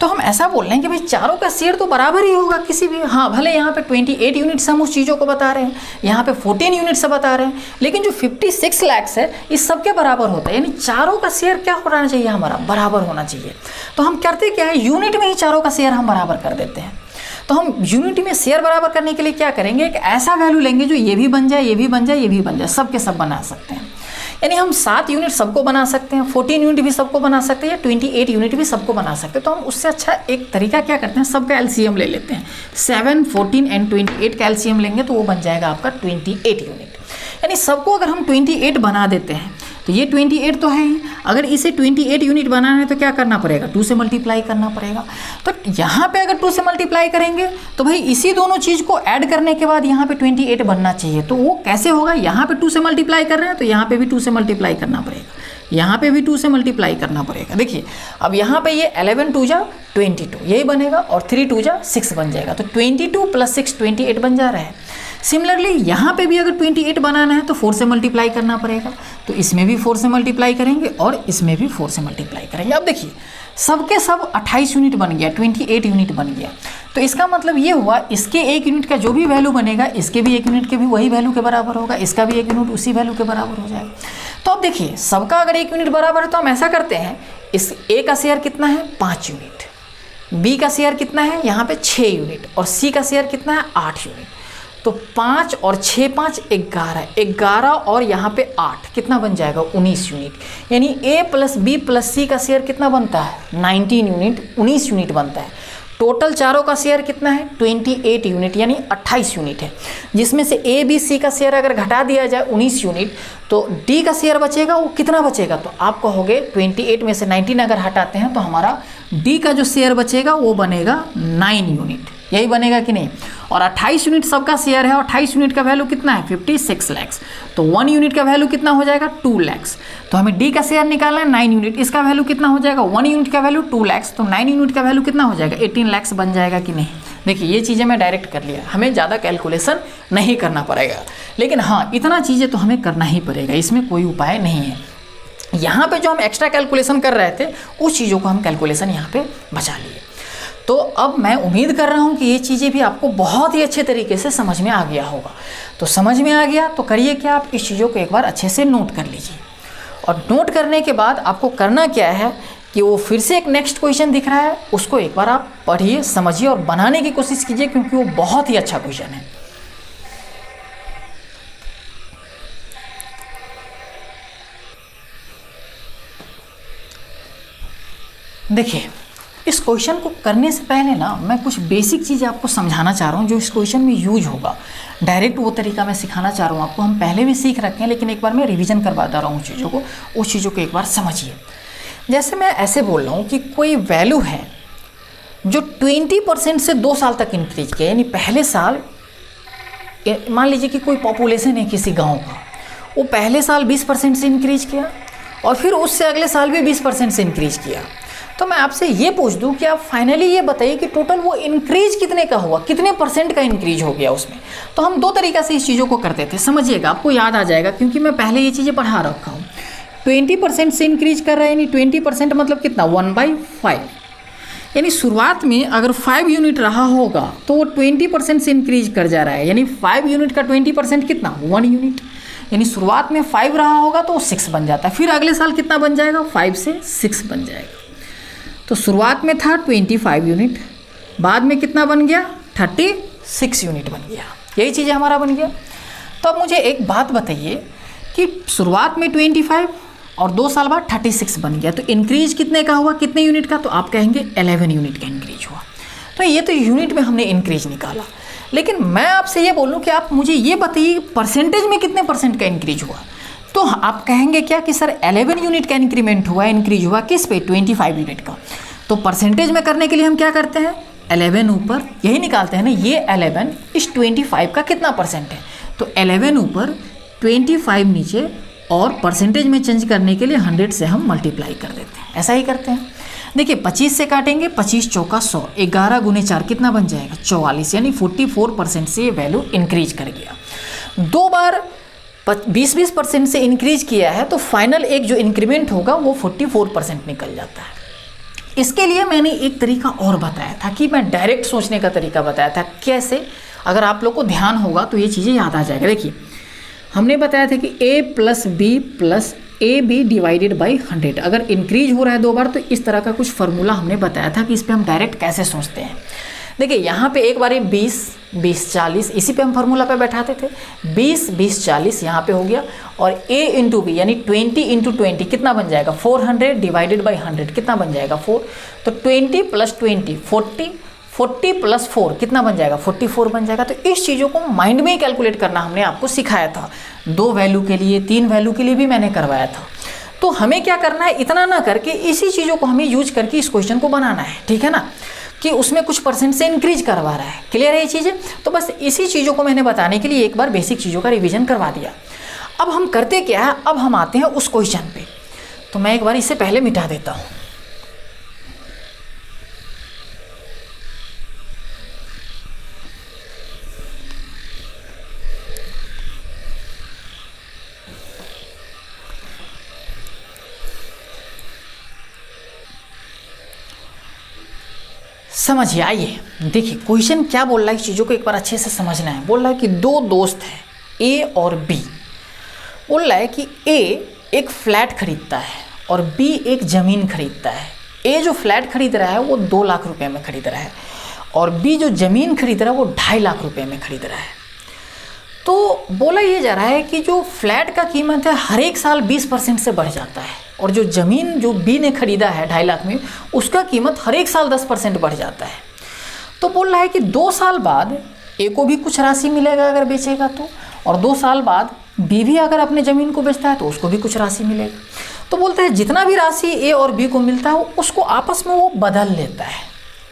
तो हम ऐसा बोल रहे हैं कि भाई चारों का शेयर तो बराबर ही होगा किसी भी, हाँ भले यहाँ पे 28 यूनिट से हम उस चीज़ों को बता रहे हैं, यहाँ पे 14 यूनिट से बता रहे हैं, लेकिन जो 56 लाख है इस सब के बराबर होता है, यानी चारों का शेयर क्या होना चाहिए, हमारा बराबर होना चाहिए। तो हम करते क्या है, यूनिट में ही चारों का शेयर हम बराबर कर देते हैं। तो हम यूनिट में शेयर बराबर करने के लिए क्या करेंगे, एक ऐसा वैल्यू लेंगे जो ये भी बन जाए, ये भी बन जाए, ये भी बन जाए, सब के सब बना सकते हैं। यानी हम 7 यूनिट सबको बना सकते हैं, 14 यूनिट भी सबको बना सकते हैं, या 28 यूनिट भी सबको बना सकते हैं। तो हम उससे अच्छा एक तरीका क्या करते हैं, सबका एलसीएम ले लेते हैं। 7, 14 एंड 28 का एलसीएम लेंगे तो वो बन जाएगा आपका 28 यूनिट। यानी सबको अगर हम 28 बना देते हैं तो ये 28 तो है ही, अगर इसे 28 यूनिट बनाना है तो क्या करना पड़ेगा, 2 से मल्टीप्लाई करना पड़ेगा। तो यहाँ पे अगर 2 से मल्टीप्लाई करेंगे तो भाई इसी दोनों चीज़ को ऐड करने के बाद यहाँ पे 28 बनना चाहिए। तो वो कैसे होगा, यहाँ पे 2 से मल्टीप्लाई कर रहे हैं तो यहाँ पे भी 2 से मल्टीप्लाई करना पड़ेगा, यहाँ पे भी 2 से मल्टीप्लाई करना पड़ेगा। देखिए अब यहाँ पे ये 11 2 जा 22 यही बनेगा और 3 2 जा 6 बन जाएगा। तो 22 + 6 28 बन जा रहा है। सिमिलरली यहाँ पे भी अगर 28 बनाना है तो 4 से मल्टीप्लाई करना पड़ेगा, तो इसमें भी 4 से मल्टीप्लाई करेंगे और इसमें भी 4 से मल्टीप्लाई करेंगे। अब देखिए सबके सब 28 यूनिट बन गया, 28 यूनिट बन गया। तो इसका मतलब ये हुआ इसके 1 यूनिट का जो भी वैल्यू बनेगा इसके भी 1 यूनिट के भी वही वैल्यू के बराबर होगा, इसका भी 1 यूनिट उसी वैल्यू के बराबर हो जाएगा। तो अब देखिए सबका अगर 1 यूनिट बराबर है तो हम ऐसा करते हैं, इस A का शेयर कितना है 5 यूनिट, B का शेयर कितना है यहाँ पे 6 यूनिट और C का शेयर कितना है 8 यूनिट। तो 5 और 6 5 11 और यहाँ पे 8 कितना बन जाएगा 19 यूनिट। यानी A + B + C का शेयर कितना बनता है 19 यूनिट, 19 यूनिट बनता है। टोटल चारों का शेयर कितना है 28 यूनिट, यानी 28 यूनिट है, जिसमें से A B C का शेयर अगर घटा दिया जाए 19 यूनिट तो D का शेयर बचेगा, वो कितना बचेगा, तो आप कहोगे 28 में से 19 अगर हटाते हैं तो हमारा D का जो शेयर बचेगा वो बनेगा 9 यूनिट, यही बनेगा कि नहीं। और 28 यूनिट सबका शेयर है और 28 यूनिट का वैल्यू कितना है 56 लाख, तो 1 यूनिट का वैल्यू कितना हो जाएगा 2 लाख। तो हमें D का शेयर निकालना है 9 यूनिट, इसका वैल्यू कितना हो जाएगा 1 यूनिट का वैल्यू 2 लाख, तो 9 यूनिट का वैल्यू कितना हो जाएगा 18 लाख बन जाएगा कि नहीं। देखिए ये चीज़ें मैं डायरेक्ट कर लिया, हमें ज़्यादा कैलकुलेशन नहीं करना पड़ेगा, लेकिन हाँ इतना चीज़ें तो हमें करना ही पड़ेगा, इसमें कोई उपाय नहीं है। यहाँ पे जो हम एक्स्ट्रा कैलकुलेशन कर रहे थे उस चीज़ों को हम कैलकुलेशन यहाँ पे बचा लिए। तो अब मैं उम्मीद कर रहा हूँ कि ये चीज़ें भी आपको बहुत ही अच्छे तरीके से समझ में आ गया होगा। तो समझ में आ गया तो करिए कि आप इस चीज़ों को एक बार अच्छे से नोट कर लीजिए, और नोट करने के बाद आपको करना क्या है कि वो फिर से एक नेक्स्ट क्वेश्चन दिख रहा है उसको एक बार आप पढ़िए, समझिए और बनाने की कोशिश कीजिए, क्योंकि वो बहुत ही अच्छा क्वेश्चन है। देखिए, इस क्वेश्चन को करने से पहले ना मैं कुछ बेसिक चीज़ें आपको समझाना चाह रहा हूँ जो इस क्वेश्चन में यूज होगा। डायरेक्ट वो तरीका मैं सिखाना चाह रहा हूँ आपको, हम पहले भी सीख रखे हैं, लेकिन एक बार मैं रिवीजन करवा दे रहा हूँ चीज़ों को, उस चीज़ों को एक बार समझिए। जैसे मैं ऐसे बोल रहा हूँ कि कोई वैल्यू है जो 20% से 2 साल तक इंक्रीज किया, यानी पहले साल मान लीजिए कि कोई पॉपुलेशन है किसी गाँव का, वो पहले साल 20% से इंक्रीज किया और फिर उससे अगले साल भी 20% से इंक्रीज किया। तो मैं आपसे ये पूछ दूं कि आप फाइनली ये बताइए कि टोटल वो इंक्रीज कितने का हुआ, कितने परसेंट का इंक्रीज हो गया उसमें। तो हम 2 तरीक़ा से इस चीज़ों को करते थे, समझिएगा, आपको याद आ जाएगा क्योंकि मैं पहले ये चीज़ें पढ़ा रखा हूँ। 20% से इंक्रीज कर रहा है, यानी 20% मतलब कितना, 1/5, यानी शुरुआत में अगर 5 यूनिट रहा होगा तो वो 20% से इंक्रीज कर जा रहा है, यानी 5 यूनिट का 20% कितना, 1 यूनिट, यानी शुरुआत में 5 रहा होगा तो 6 बन जाता है, फिर अगले साल कितना बन जाएगा, 5 से 6 बन जाएगा। तो शुरुआत में था 25 यूनिट, बाद में कितना बन गया, 36 यूनिट बन गया, यही चीज़ हमारा बन गया। तो अब मुझे एक बात बताइए कि शुरुआत में 25 और 2 साल बाद 36 बन गया, तो इंक्रीज कितने का हुआ, कितने यूनिट का, तो आप कहेंगे 11 यूनिट का इंक्रीज हुआ। तो ये तो यूनिट में हमने इंक्रीज निकाला, लेकिन मैं आपसे ये बोलूँ कि आप मुझे ये बताइए परसेंटेज में कितने परसेंट का इंक्रीज हुआ। तो आप कहेंगे क्या कि सर 11 यूनिट का इंक्रीमेंट हुआ, इंक्रीज हुआ किस पे, 25 यूनिट का। तो परसेंटेज में करने के लिए हम क्या करते हैं, 11 ऊपर यही निकालते हैं ना, ये 11 इस 25 का कितना परसेंट है, तो 11 ऊपर 25 नीचे, और परसेंटेज में चेंज करने के लिए 100 से हम मल्टीप्लाई कर देते हैं, ऐसा ही करते हैं। देखिए 25 से काटेंगे, 25 चौका 100, 11 गुने 4 कितना बन जाएगा, 44, यानी 44% से ये वैल्यू इंक्रीज कर गया। 2 बार 20% से इंक्रीज किया है तो फाइनल एक जो इंक्रीमेंट होगा वो 44% निकल जाता है। इसके लिए मैंने एक तरीका और बताया था कि मैं डायरेक्ट सोचने का तरीका बताया था, कैसे, अगर आप लोग को ध्यान होगा तो ये चीज़ें याद आ जाएगा। देखिए हमने बताया था कि a + b + AB divided by 100, अगर इंक्रीज हो रहा है 2 बार तो इस तरह का कुछ फार्मूला हमने बताया था कि इस पर हम डायरेक्ट कैसे सोचते हैं। देखिए यहाँ पे एक बार 20, 20, 40, इसी पे हम फार्मूला पे बैठाते थे, 20, 20, 40 यहाँ पे हो गया, और a इंटू बी यानी 20 इंटू 20 कितना बन जाएगा, 400 डिवाइडेड बाई 100 कितना बन जाएगा, 4। तो 20 + 20 40, 40 + 4 कितना बन जाएगा, 44 बन जाएगा। तो इस चीज़ों को माइंड में ही कैलकुलेट करना हमने आपको सिखाया था, 2 वैल्यू के लिए, 3 वैल्यू के लिए भी मैंने करवाया था। तो हमें क्या करना है, इतना ना करके इसी चीज़ों को हमें यूज करके इस क्वेश्चन को बनाना है, ठीक है ना, कि उसमें कुछ परसेंट से इंक्रीज करवा रहा है। क्लियर है ये चीज़ें। तो बस इसी चीज़ों को मैंने बताने के लिए एक बार बेसिक चीज़ों का रिवीजन करवा दिया। अब हम करते क्या है, अब हम आते हैं उस क्वेश्चन पे। तो मैं एक बार इसे पहले मिटा देता हूँ। समझिए, आइए देखिए क्वेश्चन क्या बोल रहा है, इस चीज़ों को एक बार अच्छे से समझना है। बोल रहा है कि 2 दोस्त हैं ए और बी। बोल रहा है कि ए एक फ्लैट खरीदता है और बी एक ज़मीन खरीदता है। ए जो फ्लैट खरीद रहा है वो 2 लाख रुपए में खरीद रहा है और बी जो ज़मीन खरीद रहा है वो 2.5 लाख रुपए में खरीद रहा है। तो बोला ये जा रहा है कि जो फ्लैट का कीमत है हर एक साल 20% से बढ़ जाता है, और जो ज़मीन जो बी ने खरीदा है 2.5 लाख में उसका कीमत हर एक साल 10% बढ़ जाता है। तो बोल रहा है कि 2 साल बाद ए को भी कुछ राशि मिलेगा अगर बेचेगा तो, और 2 साल बाद बी भी अगर अपने ज़मीन को बेचता है तो उसको भी कुछ राशि मिलेगा। तो बोलते हैं जितना भी राशि ए और बी को मिलता है उसको आपस में वो बदल लेता है,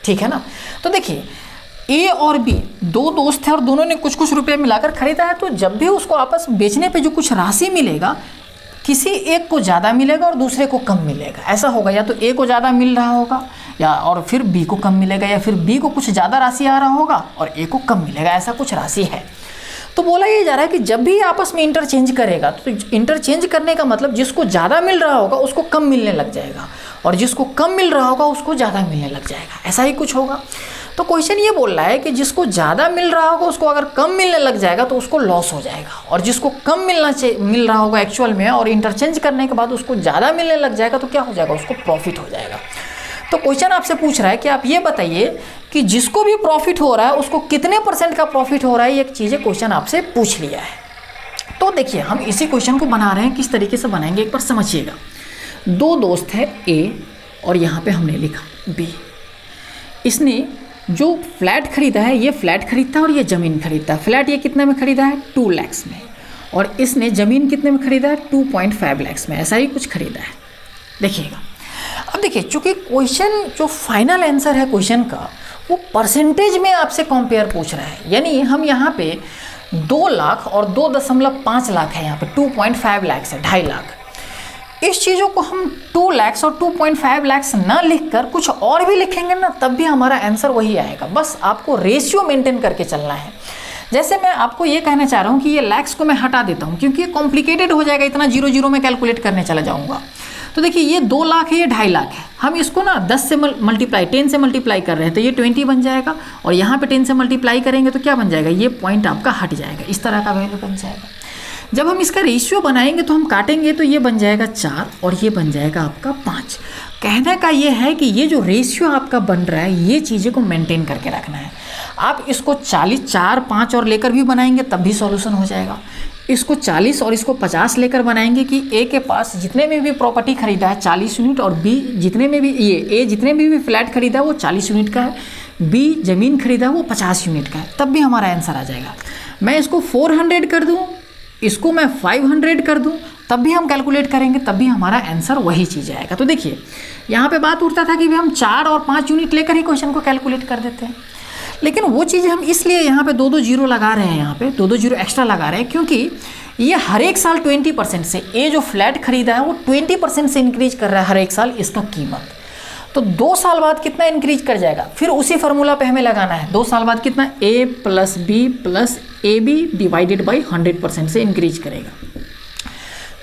ठीक है ना। तो देखिए ए और बी 2 दोस्त हैं और दोनों ने कुछ कुछ रुपये मिलाकर खरीदा है, तो जब भी उसको आपस बेचने पे जो कुछ राशि मिलेगा किसी एक को ज़्यादा मिलेगा और दूसरे को कम मिलेगा। ऐसा होगा, या तो ए को ज़्यादा मिल रहा होगा या और फिर बी को कम मिलेगा, या फिर बी को कुछ ज़्यादा राशि आ रहा होगा और ए को कम मिलेगा, ऐसा कुछ राशि है। तो बोला ये जा रहा है कि जब भी आपस में इंटरचेंज करेगा तो इंटरचेंज करने का मतलब जिसको ज़्यादा मिल रहा होगा उसको कम मिलने लग जाएगा और जिसको कम मिल रहा होगा उसको ज़्यादा मिलने लग जाएगा, ऐसा ही कुछ होगा। तो क्वेश्चन ये बोल रहा है कि जिसको ज़्यादा मिल रहा होगा उसको अगर कम मिलने लग जाएगा तो उसको लॉस हो जाएगा, और जिसको कम मिल रहा होगा एक्चुअल में और इंटरचेंज करने के बाद उसको ज़्यादा मिलने लग जाएगा तो क्या हो जाएगा, उसको प्रॉफिट हो जाएगा। तो क्वेश्चन आपसे पूछ रहा है कि आप ये बताइए कि जिसको भी प्रॉफिट हो रहा है उसको कितने % का प्रॉफिट हो रहा है, ये एक चीज़ें क्वेश्चन आपसे पूछ लिया है। तो देखिए हम इसी क्वेश्चन को बना रहे हैं, किस तरीके से बनाएंगे एक बार समझिएगा। 2 दोस्त हैं ए और यहाँ पे हमने लिखा बी। इसने जो फ्लैट खरीदा है ये फ्लैट खरीदता है और ये ज़मीन खरीदता है। फ्लैट ये कितने में खरीदा है 2 लाख में, और इसने ज़मीन कितने में खरीदा है 2.5 लाख में, ऐसा ही कुछ खरीदा है। देखिएगा, अब देखिए चूँकि क्वेश्चन जो फाइनल आंसर है क्वेश्चन का वो परसेंटेज में आपसे कंपेयर पूछ रहा है, यानी हम यहाँ पे 2 लाख और 2.5 लाख है, यहाँ पे 2.5 लाख है, 2.5 लाख। इस चीज़ों को हम 2 लाख और 2.5 लाख ना लिखकर कुछ और भी लिखेंगे ना, तब भी हमारा आंसर वही आएगा। बस आपको रेशियो मेंटेन करके चलना है। जैसे मैं आपको ये कहना चाह रहा हूँ कि ये लैक्स को मैं हटा देता हूँ क्योंकि ये कॉम्प्लिकेटेड हो जाएगा, इतना 0 में कैलकुलेट करने चला जाऊँगा। तो देखिए ये 2 लाख है, ये 2.5 लाख है, हम इसको ना 10 से मल्टीप्लाई 10 से मल्टीप्लाई कर रहे हैं तो ये 20 बन जाएगा, और यहाँ पे 10 से मल्टीप्लाई करेंगे तो क्या बन जाएगा, ये पॉइंट आपका हट जाएगा, इस तरह का वैल्यू बन जाएगा। जब हम इसका रेशियो बनाएंगे तो हम काटेंगे तो ये बन जाएगा 4 और ये बन जाएगा आपका 5। कहने का ये है कि ये जो रेशियो आपका बन रहा है ये चीज़ें को मेंटेन करके रखना है। आप इसको 40, 4, 5 और लेकर भी बनाएंगे तब भी सॉल्यूशन हो जाएगा। इसको 40 और इसको 50 लेकर बनाएंगे कि ए के पास जितने में भी प्रॉपर्टी खरीदा है 40 यूनिट, और बी जितने में भी ए जितने में भी फ्लैट खरीदा है वो 40 यूनिट का है, बी ज़मीन खरीदा है वो 50 यूनिट का है, तब भी हमारा आंसर आ जाएगा। मैं इसको 400 कर दूँ, इसको मैं 500 कर दूं, तब भी हम कैलकुलेट करेंगे, तब भी हमारा आंसर वही चीज़ आएगा। तो देखिए यहाँ पे बात उठता था कि भी हम 4 और 5 यूनिट लेकर ही क्वेश्चन को कैलकुलेट कर देते हैं, लेकिन वो चीज़ हम इसलिए यहाँ पे 2-2 जीरो लगा रहे हैं, यहाँ पे 2-2 जीरो एक्स्ट्रा लगा रहे हैं क्योंकि ये हर एक साल 20% से, ये जो फ्लैट खरीदा है वो 20% से इंक्रीज कर रहा है हर एक साल इसका कीमत। तो 2 साल बाद कितना इंक्रीज कर जाएगा, फिर उसी फार्मूला पे हमें लगाना है। 2 साल बाद कितना, a + b + ab divided by 100% से इंक्रीज करेगा।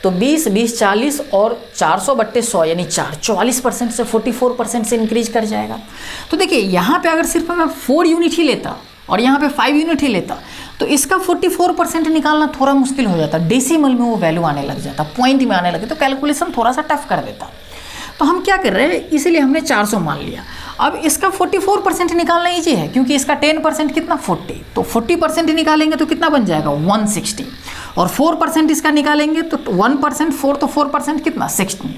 तो 20, 20, 40 और 400/100 यानी 44% से 44% से इंक्रीज कर जाएगा। तो देखिए यहाँ पे अगर सिर्फ मैं 4 यूनिट ही लेता और यहाँ पे 5 यूनिट ही लेता तो इसका 44% निकालना थोड़ा मुश्किल हो जाता, डेसिमल में वो वैल्यू आने लग जाता, पॉइंट में आने लगे तो कैलकुलेशन थोड़ा सा टफ कर देता। तो हम क्या कर रहे हैं, इसीलिए हमने 400 मान लिया। अब इसका 44% निकालना ईजी है क्योंकि इसका 10% कितना 40, तो 40% निकालेंगे तो कितना बन जाएगा 160, और 4% इसका निकालेंगे तो 1% 4 तो 4% कितना 16,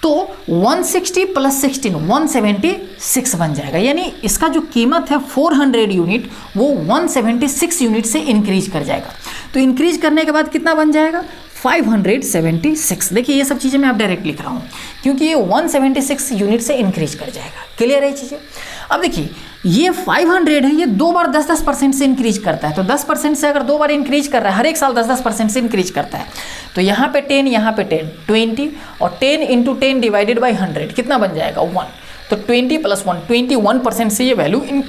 तो 160 + 16 176 बन जाएगा। यानी इसका जो कीमत है 400 यूनिट वो 176 यूनिट से इंक्रीज कर जाएगा। तो इंक्रीज करने के बाद कितना बन जाएगा 576। देखिए ये सब चीज़ें मैं आप डायरेक्ट लिख रहा हूँ क्योंकि ये 176 यूनिट से इंक्रीज कर जाएगा। क्लियर है ये चीज़ें। अब देखिए ये 500 है, ये 2 बार 10-10% से इंक्रीज करता है, तो 10% से अगर 2 बार इंक्रीज कर रहा है, हर एक साल 10-10% से इंक्रीज करता है, तो यहाँ पे 10, यहाँ पे 10, 20 और 10 × 10 डिवाइडेड बाई 100 कितना बन जाएगा 1, तो 20 + 1 21% से ये वैल्यू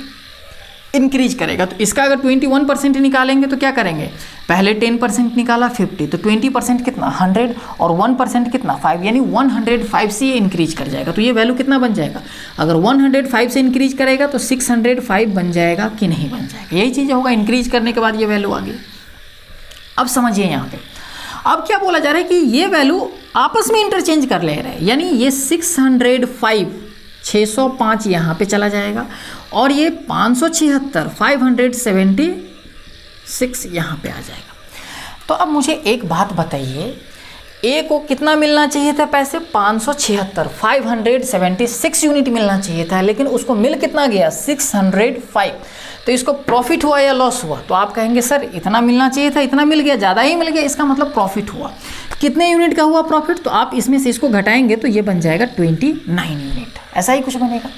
इंक्रीज करेगा। तो इसका अगर 21% निकालेंगे तो क्या करेंगे, पहले 10% निकाला 50, तो 20% कितना 100 और 1% कितना 5, यानी 105 से ये इंक्रीज कर जाएगा। तो ये वैल्यू कितना बन जाएगा, अगर 105 से इंक्रीज करेगा तो 605 बन जाएगा कि नहीं बन जाएगा, यही चीज़ होगा। इंक्रीज करने के बाद ये वैल्यू आ गई। अब समझिए यहाँ पे अब क्या बोला जा रहा है कि ये वैल्यू आपस में इंटरचेंज कर ले रहे हैं, यानी ये 605 यहाँ पे चला जाएगा और ये 576 यहाँ पे आ जाएगा। तो अब मुझे एक बात बताइए, ए को कितना मिलना चाहिए था पैसे 576 यूनिट मिलना चाहिए था, लेकिन उसको मिल कितना गया 605। तो इसको प्रॉफिट हुआ या लॉस हुआ, तो आप कहेंगे सर इतना मिलना चाहिए था, इतना मिल गया, ज़्यादा ही मिल गया, इसका मतलब प्रॉफिट हुआ। कितने यूनिट का हुआ प्रॉफिट, तो आप इसमें से इसको घटाएंगे तो ये बन जाएगा 29 यूनिट, ऐसा ही कुछ बनेगा।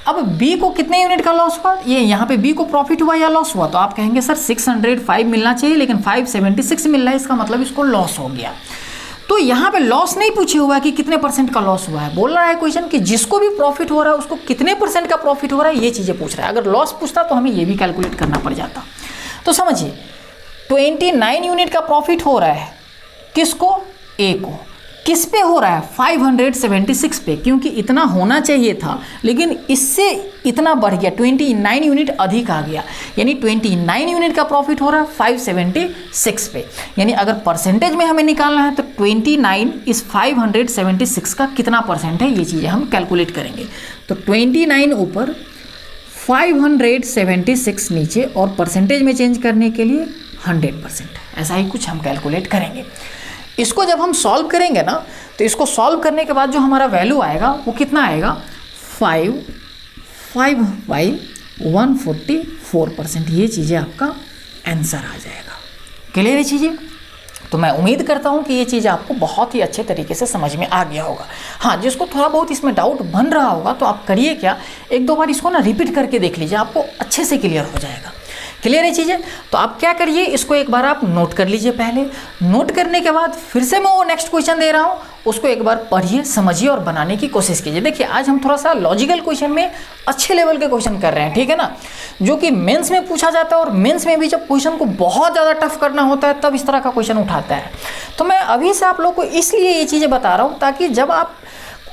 अब बी को कितने यूनिट का लॉस हुआ, ये यहाँ पे बी को प्रॉफिट हुआ या लॉस हुआ, तो आप कहेंगे सर 605 मिलना चाहिए लेकिन 576 मिल रहा है, इसका मतलब इसको लॉस हो गया। तो यहाँ पे लॉस नहीं पूछे हुआ कि कितने % का लॉस हुआ है, बोल रहा है क्वेश्चन कि जिसको भी प्रॉफिट हो रहा है उसको कितने % का प्रॉफिट हो रहा है, ये चीज़ें पूछ रहा है। अगर लॉस पूछता तो हमें ये भी कैलकुलेट करना पड़ जाता। तो समझिए 29 यूनिट का प्रॉफिट हो रहा है, किसको, ए को। किस पे हो रहा है 576 पे, क्योंकि इतना होना चाहिए था लेकिन इससे इतना बढ़ गया, 29 यूनिट अधिक आ गया, यानी 29 यूनिट का प्रॉफिट हो रहा है 576 पे। यानी अगर परसेंटेज में हमें निकालना है तो 29 इस 576 का कितना % है, ये चीज़ें हम कैलकुलेट करेंगे। तो 29 ऊपर 576 नीचे और परसेंटेज में चेंज करने के लिए 100%, ऐसा ही कुछ हम कैलकुलेट करेंगे। इसको जब हम सॉल्व करेंगे ना, तो इसको सॉल्व करने के बाद जो हमारा वैल्यू आएगा वो कितना आएगा, 5/144%। ये चीज़ें आपका आंसर आ जाएगा। क्लियर है चीज़ें? तो मैं उम्मीद करता हूँ कि ये चीज़ आपको बहुत ही अच्छे तरीके से समझ में आ गया होगा। हाँ, जिसको थोड़ा बहुत इसमें डाउट बन रहा होगा तो आप करिए क्या, एक दो बार इसको ना रिपीट करके देख लीजिए, आपको अच्छे से क्लियर हो जाएगा। क्लियर है चीज़ें? तो आप क्या करिए, इसको एक बार आप नोट कर लीजिए। पहले नोट करने के बाद फिर से मैं वो नेक्स्ट क्वेश्चन दे रहा हूँ, उसको एक बार पढ़िए, समझिए और बनाने की कोशिश कीजिए। देखिए आज हम थोड़ा सा लॉजिकल क्वेश्चन में अच्छे लेवल के क्वेश्चन कर रहे हैं, ठीक है ना, जो कि मेंस में पूछा जाता है, और मेंस में भी जब क्वेश्चन को बहुत ज़्यादा टफ करना होता है तब इस तरह का क्वेश्चन उठाता है। तो मैं अभी से आप लोग को इसलिए ये चीज़ें बता रहा हूँ ताकि जब आप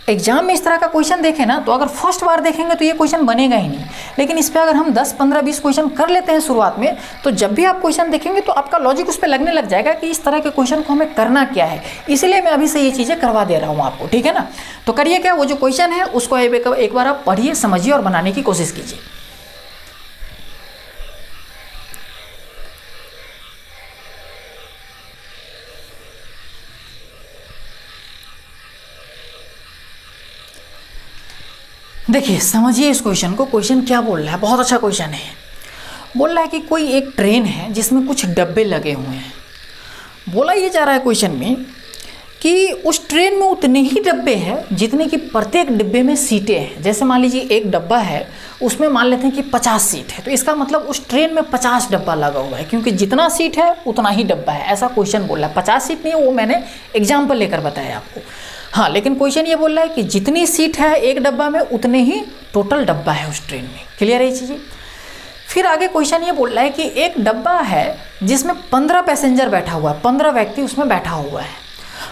एग्जाम में इस तरह का क्वेश्चन देखें ना, तो अगर फर्स्ट बार देखेंगे तो ये क्वेश्चन बनेगा ही नहीं, लेकिन इस पर अगर हम 10, 15, 20 क्वेश्चन कर लेते हैं शुरुआत में, तो जब भी आप क्वेश्चन देखेंगे तो आपका लॉजिक उस पर लगने लग जाएगा कि इस तरह के क्वेश्चन को हमें करना क्या है। इसलिए मैं अभी से ये चीज़ें करवा दे रहा हूँ आपको, ठीक है ना। तो करिए क्या, वो जो क्वेश्चन है उसको एक बार आप पढ़िए, समझिए और बनाने की कोशिश कीजिए। देखिए समझिए इस क्वेश्चन को। क्वेश्चन क्या बोल रहा है, बहुत अच्छा क्वेश्चन है। बोल रहा है कि कोई एक ट्रेन है जिसमें कुछ डब्बे लगे हुए हैं। बोला ये जा रहा है क्वेश्चन में कि उस ट्रेन में उतने ही डब्बे हैं जितने कि प्रत्येक डिब्बे में सीटें हैं। जैसे मान लीजिए एक डब्बा है, उसमें मान लेते हैं कि 50 सीट है, तो इसका मतलब उस ट्रेन में 50 डब्बा लगा हुआ है, क्योंकि जितना सीट है उतना ही डब्बा है। ऐसा क्वेश्चन बोल रहा है। 50 सीट नहीं है, वो मैंने एग्जाम्पल लेकर बताया आपको। हाँ, लेकिन क्वेश्चन ये बोल रहा है कि जितनी सीट है एक डब्बा में उतने ही टोटल डब्बा है उस ट्रेन में। क्लियर है ये चीज़ें? फिर आगे क्वेश्चन ये बोल रहा है कि एक डब्बा है जिसमें 15 पैसेंजर बैठा हुआ है, 15 व्यक्ति उसमें बैठा हुआ है,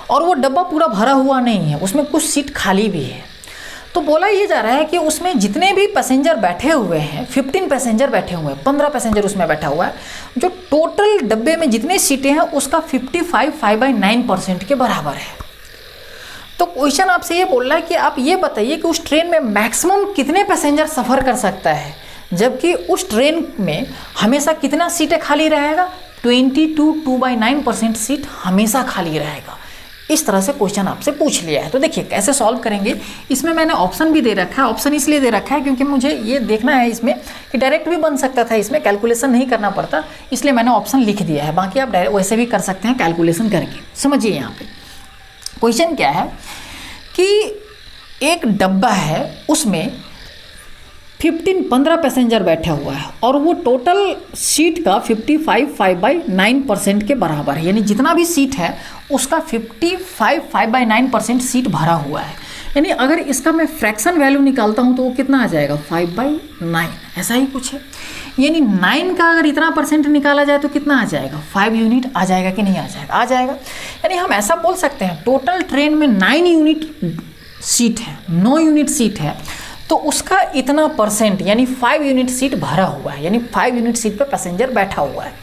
और वो डब्बा पूरा भरा हुआ नहीं है, उसमें कुछ सीट खाली भी है। तो बोला ये जा रहा है कि उसमें जितने भी पैसेंजर बैठे हुए हैं, 15 पैसेंजर बैठे हुए हैं, 15 पैसेंजर उसमें बैठा हुआ है, जो टोटल डब्बे में जितनी सीटें हैं उसका 55/9% के बराबर है। तो क्वेश्चन आपसे ये बोल रहा है कि आप ये बताइए कि उस ट्रेन में मैक्सिमम कितने पैसेंजर सफ़र कर सकता है, जबकि उस ट्रेन में हमेशा कितना सीटें खाली रहेगा, 22/9% सीट हमेशा खाली रहेगा। इस तरह से क्वेश्चन आपसे पूछ लिया है। तो देखिए कैसे सॉल्व करेंगे। इसमें मैंने ऑप्शन भी दे रखा है। ऑप्शन इसलिए दे रखा है क्योंकि मुझे ये देखना है इसमें कि डायरेक्ट भी बन सकता था, इसमें कैलकुलेशन नहीं करना पड़ता, इसलिए मैंने ऑप्शन लिख दिया है। बाकी आप डायरेक्ट वैसे भी कर सकते हैं कैलकुलेशन करके। समझिए यहाँ पे क्वेश्चन क्या है कि एक डब्बा है, उसमें 15 पैसेंजर बैठा हुआ है, और वो टोटल सीट का 55/9% के बराबर है। यानी जितना भी सीट है उसका 55/9% सीट भरा हुआ है। यानी अगर इसका मैं फ्रैक्शन वैल्यू निकालता हूँ तो वो कितना आ जाएगा, 5/9, ऐसा ही कुछ है। यानी 9 का अगर इतना परसेंट निकाला जाए तो कितना आ जाएगा, 5 यूनिट आ जाएगा कि नहीं आ जाएगा, आ जाएगा। यानी हम ऐसा बोल सकते हैं टोटल ट्रेन में 9 यूनिट सीट है, 9 यूनिट सीट है, तो उसका इतना परसेंट यानी 5 यूनिट सीट भरा हुआ है, यानी 5 यूनिट सीट पे पैसेंजर बैठा हुआ है।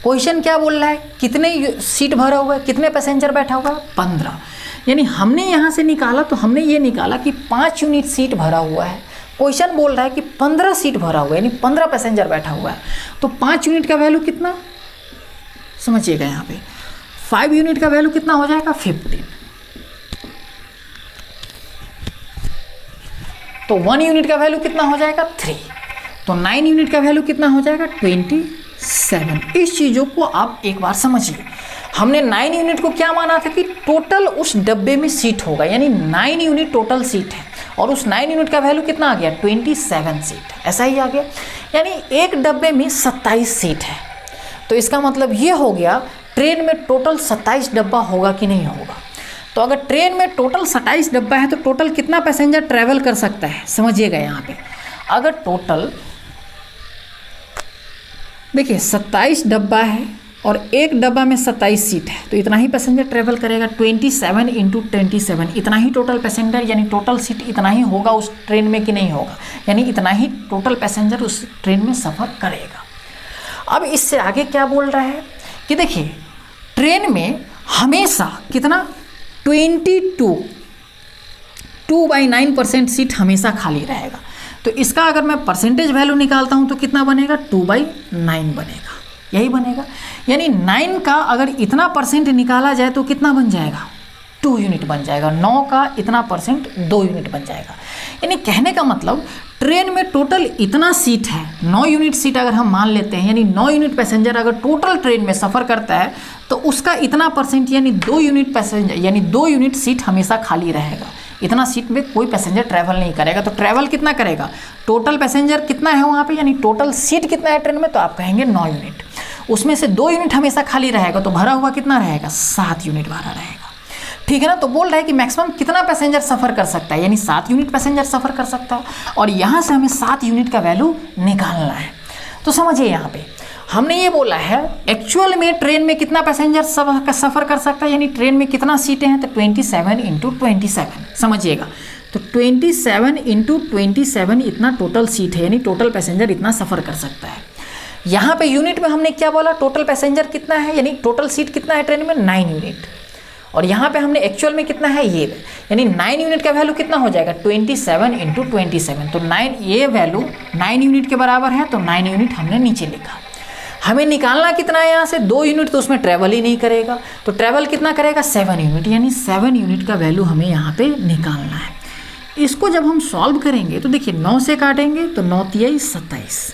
क्वेश्चन क्या बोल रहा है, कितने सीट भरा हुआ है, कितने पैसेंजर बैठा हुआ है, 15। यानी हमने यहाँ से निकाला तो हमने ये निकाला कि 5 यूनिट सीट भरा हुआ है। क्वेश्चन बोल रहा है कि 15 सीट भरा हुआ है, यानी 15 पैसेंजर बैठा हुआ है। तो 5 यूनिट का वैल्यू कितना, समझिएगा यहाँ पे 5 यूनिट का वैल्यू कितना हो जाएगा, 15। तो 1 यूनिट का वैल्यू कितना हो जाएगा, 3। तो 9 यूनिट का वैल्यू कितना हो जाएगा, 27। इस चीज़ों को आप एक बार समझिए। हमने 9 यूनिट को क्या माना था कि टोटल उस डब्बे में सीट होगा, यानी 9 यूनिट टोटल सीट है, और उस 9 यूनिट का वैल्यू कितना आ गया, 27 सीट, ऐसा ही आ गया। यानी एक डब्बे में 27 सीट है। तो इसका मतलब ये हो गया ट्रेन में टोटल 27 डब्बा होगा कि नहीं होगा। तो अगर ट्रेन में टोटल 27 डब्बा है तो टोटल कितना पैसेंजर ट्रैवल कर सकता है, समझिएगा यहाँ पे। अगर टोटल देखिए 27 डब्बा है और एक डब्बा में 27 सीट है, तो इतना ही पैसेंजर ट्रैवल करेगा। 27 × 27 इतना ही टोटल पैसेंजर, यानी टोटल सीट इतना ही होगा उस ट्रेन में कि नहीं होगा, यानी इतना ही टोटल पैसेंजर उस ट्रेन में सफ़र करेगा। अब इससे आगे क्या बोल रहा है कि देखिए ट्रेन में हमेशा कितना 2/9% सीट हमेशा खाली रहेगा। तो इसका अगर मैं परसेंटेज वैल्यू निकालता हूँ तो कितना बनेगा, 2/9 बनेगा। यही बनेगा। यानी 9 का अगर इतना परसेंट निकाला जाए तो कितना बन जाएगा, 2 यूनिट बन जाएगा। 9 का इतना परसेंट 2 यूनिट बन जाएगा। यानी कहने का मतलब ट्रेन में टोटल इतना सीट है, 9 यूनिट सीट अगर हम मान लेते हैं, यानी 9 यूनिट पैसेंजर अगर टोटल ट्रेन में सफ़र करता है तो उसका इतना परसेंट यानी 2 यूनिट पैसेंजर यानी 2 यूनिट सीट हमेशा खाली रहेगा। इतना सीट में कोई पैसेंजर ट्रैवल नहीं करेगा। तो ट्रैवल कितना करेगा, टोटल पैसेंजर कितना है वहाँ पे, यानी टोटल सीट कितना है ट्रेन में, तो आप कहेंगे 9 यूनिट। उसमें से 2 यूनिट हमेशा खाली रहेगा, तो भरा हुआ कितना रहेगा, 7 यूनिट भरा रहेगा। ठीक है ना। तो बोल रहा है कि मैक्सिमम कितना पैसेंजर सफ़र कर सकता है, यानी 7 यूनिट पैसेंजर सफ़र कर सकता है, और यहाँ से हमें 7 यूनिट का वैल्यू निकालना है। तो समझिए यहाँ पे हमने ये बोला है एक्चुअल में ट्रेन में कितना पैसेंजर सफ़र कर सकता है, यानी ट्रेन में कितना सीटें हैं, तो 27 × 27 समझिएगा। तो 27 × 27 इतना टोटल सीट है, यानी टोटल पैसेंजर इतना सफ़र कर सकता है। यहाँ पे यूनिट में हमने क्या बोला, टोटल पैसेंजर कितना है, यानी टोटल सीट कितना है ट्रेन में, 9 यूनिट। और यहाँ पे हमने एक्चुअल में कितना है ये, यानी 9 यूनिट का वैल्यू कितना हो जाएगा, 27 × 27। तो 9 ये वैल्यू 9 यूनिट के बराबर है, तो 9 यूनिट हमने नीचे लिखा। हमें निकालना कितना है यहाँ से, 2 यूनिट, तो उसमें ट्रैवल ही नहीं करेगा, तो ट्रैवल कितना करेगा, 7 यूनिट, यानी 7 यूनिट का वैल्यू हमें यहाँ पे निकालना है। इसको जब हम सॉल्व करेंगे तो देखिए 9 से काटेंगे तो 9 × 3 = 27।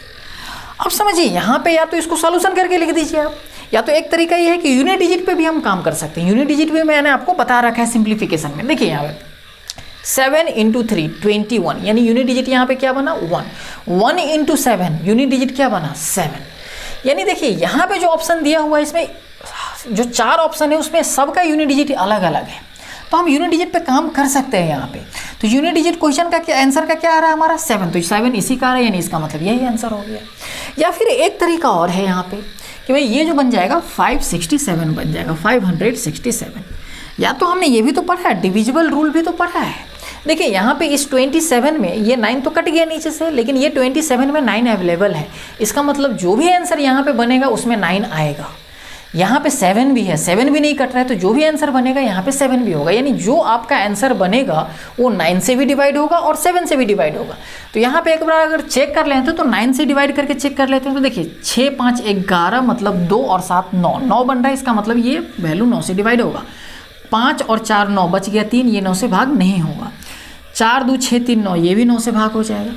अब समझिए यहाँ पे या तो इसको सॉल्यूशन करके लिख दीजिए आप, या तो एक तरीका ये है कि यूनिट डिजिट पे भी हम काम कर सकते हैं। यूनिट डिजिट पे मैंने आपको बता रखा है सिंप्लीफिकेशन में। देखिए यहाँ पे 7 × 3 = 21, यानी यूनिट डिजिट यहाँ पे क्या बना, 1। 1 × 7 यूनिट डिजिट क्या बना, 7। यानी देखिए यहाँ पे जो ऑप्शन दिया हुआ है इसमें जो 4 ऑप्शन है उसमें सबका यूनिट डिजिट अलग अलग है, तो हम यूनिट डिजिट पे काम कर सकते हैं यहाँ पे। तो यूनिट डिजिट क्वेश्चन का क्या आंसर का क्या आ रहा है हमारा, 7, तो 7 इसी का आ रहा है, यानी इसका मतलब यही आंसर हो गया। या फिर एक तरीका और है यहाँ पे कि भाई ये जो बन जाएगा 567 बन जाएगा, 567। या तो हमने ये भी तो पढ़ा है, डिविजिबल रूल भी तो पढ़ा है। देखिए यहाँ पे इस 27 में ये 9 तो कट गया नीचे से, लेकिन ये 27 में 9 अवेलेबल है। इसका मतलब जो भी आंसर यहाँ पे बनेगा उसमें 9 आएगा। यहाँ पे 7 भी है, 7 भी नहीं कट रहा है, तो जो भी आंसर बनेगा यहाँ पे 7 भी होगा। यानी जो आपका आंसर बनेगा वो 9 से भी डिवाइड होगा और 7 से भी डिवाइड होगा। तो यहाँ पे एक बार अगर चेक कर लेते हैं तो 9 से डिवाइड करके चेक कर लेते हैं, तो देखिए 6 × 5 = 11, मतलब 2 और 7 9, 9 बन रहा है। इसका मतलब ये वैल्यू 9 से डिवाइड होगा। 5 और 4 9, बच गया 3, ये 9 से भाग नहीं होगा। 4 × 2 = 6, 3 9, ये भी 9 से भाग हो जाएगा।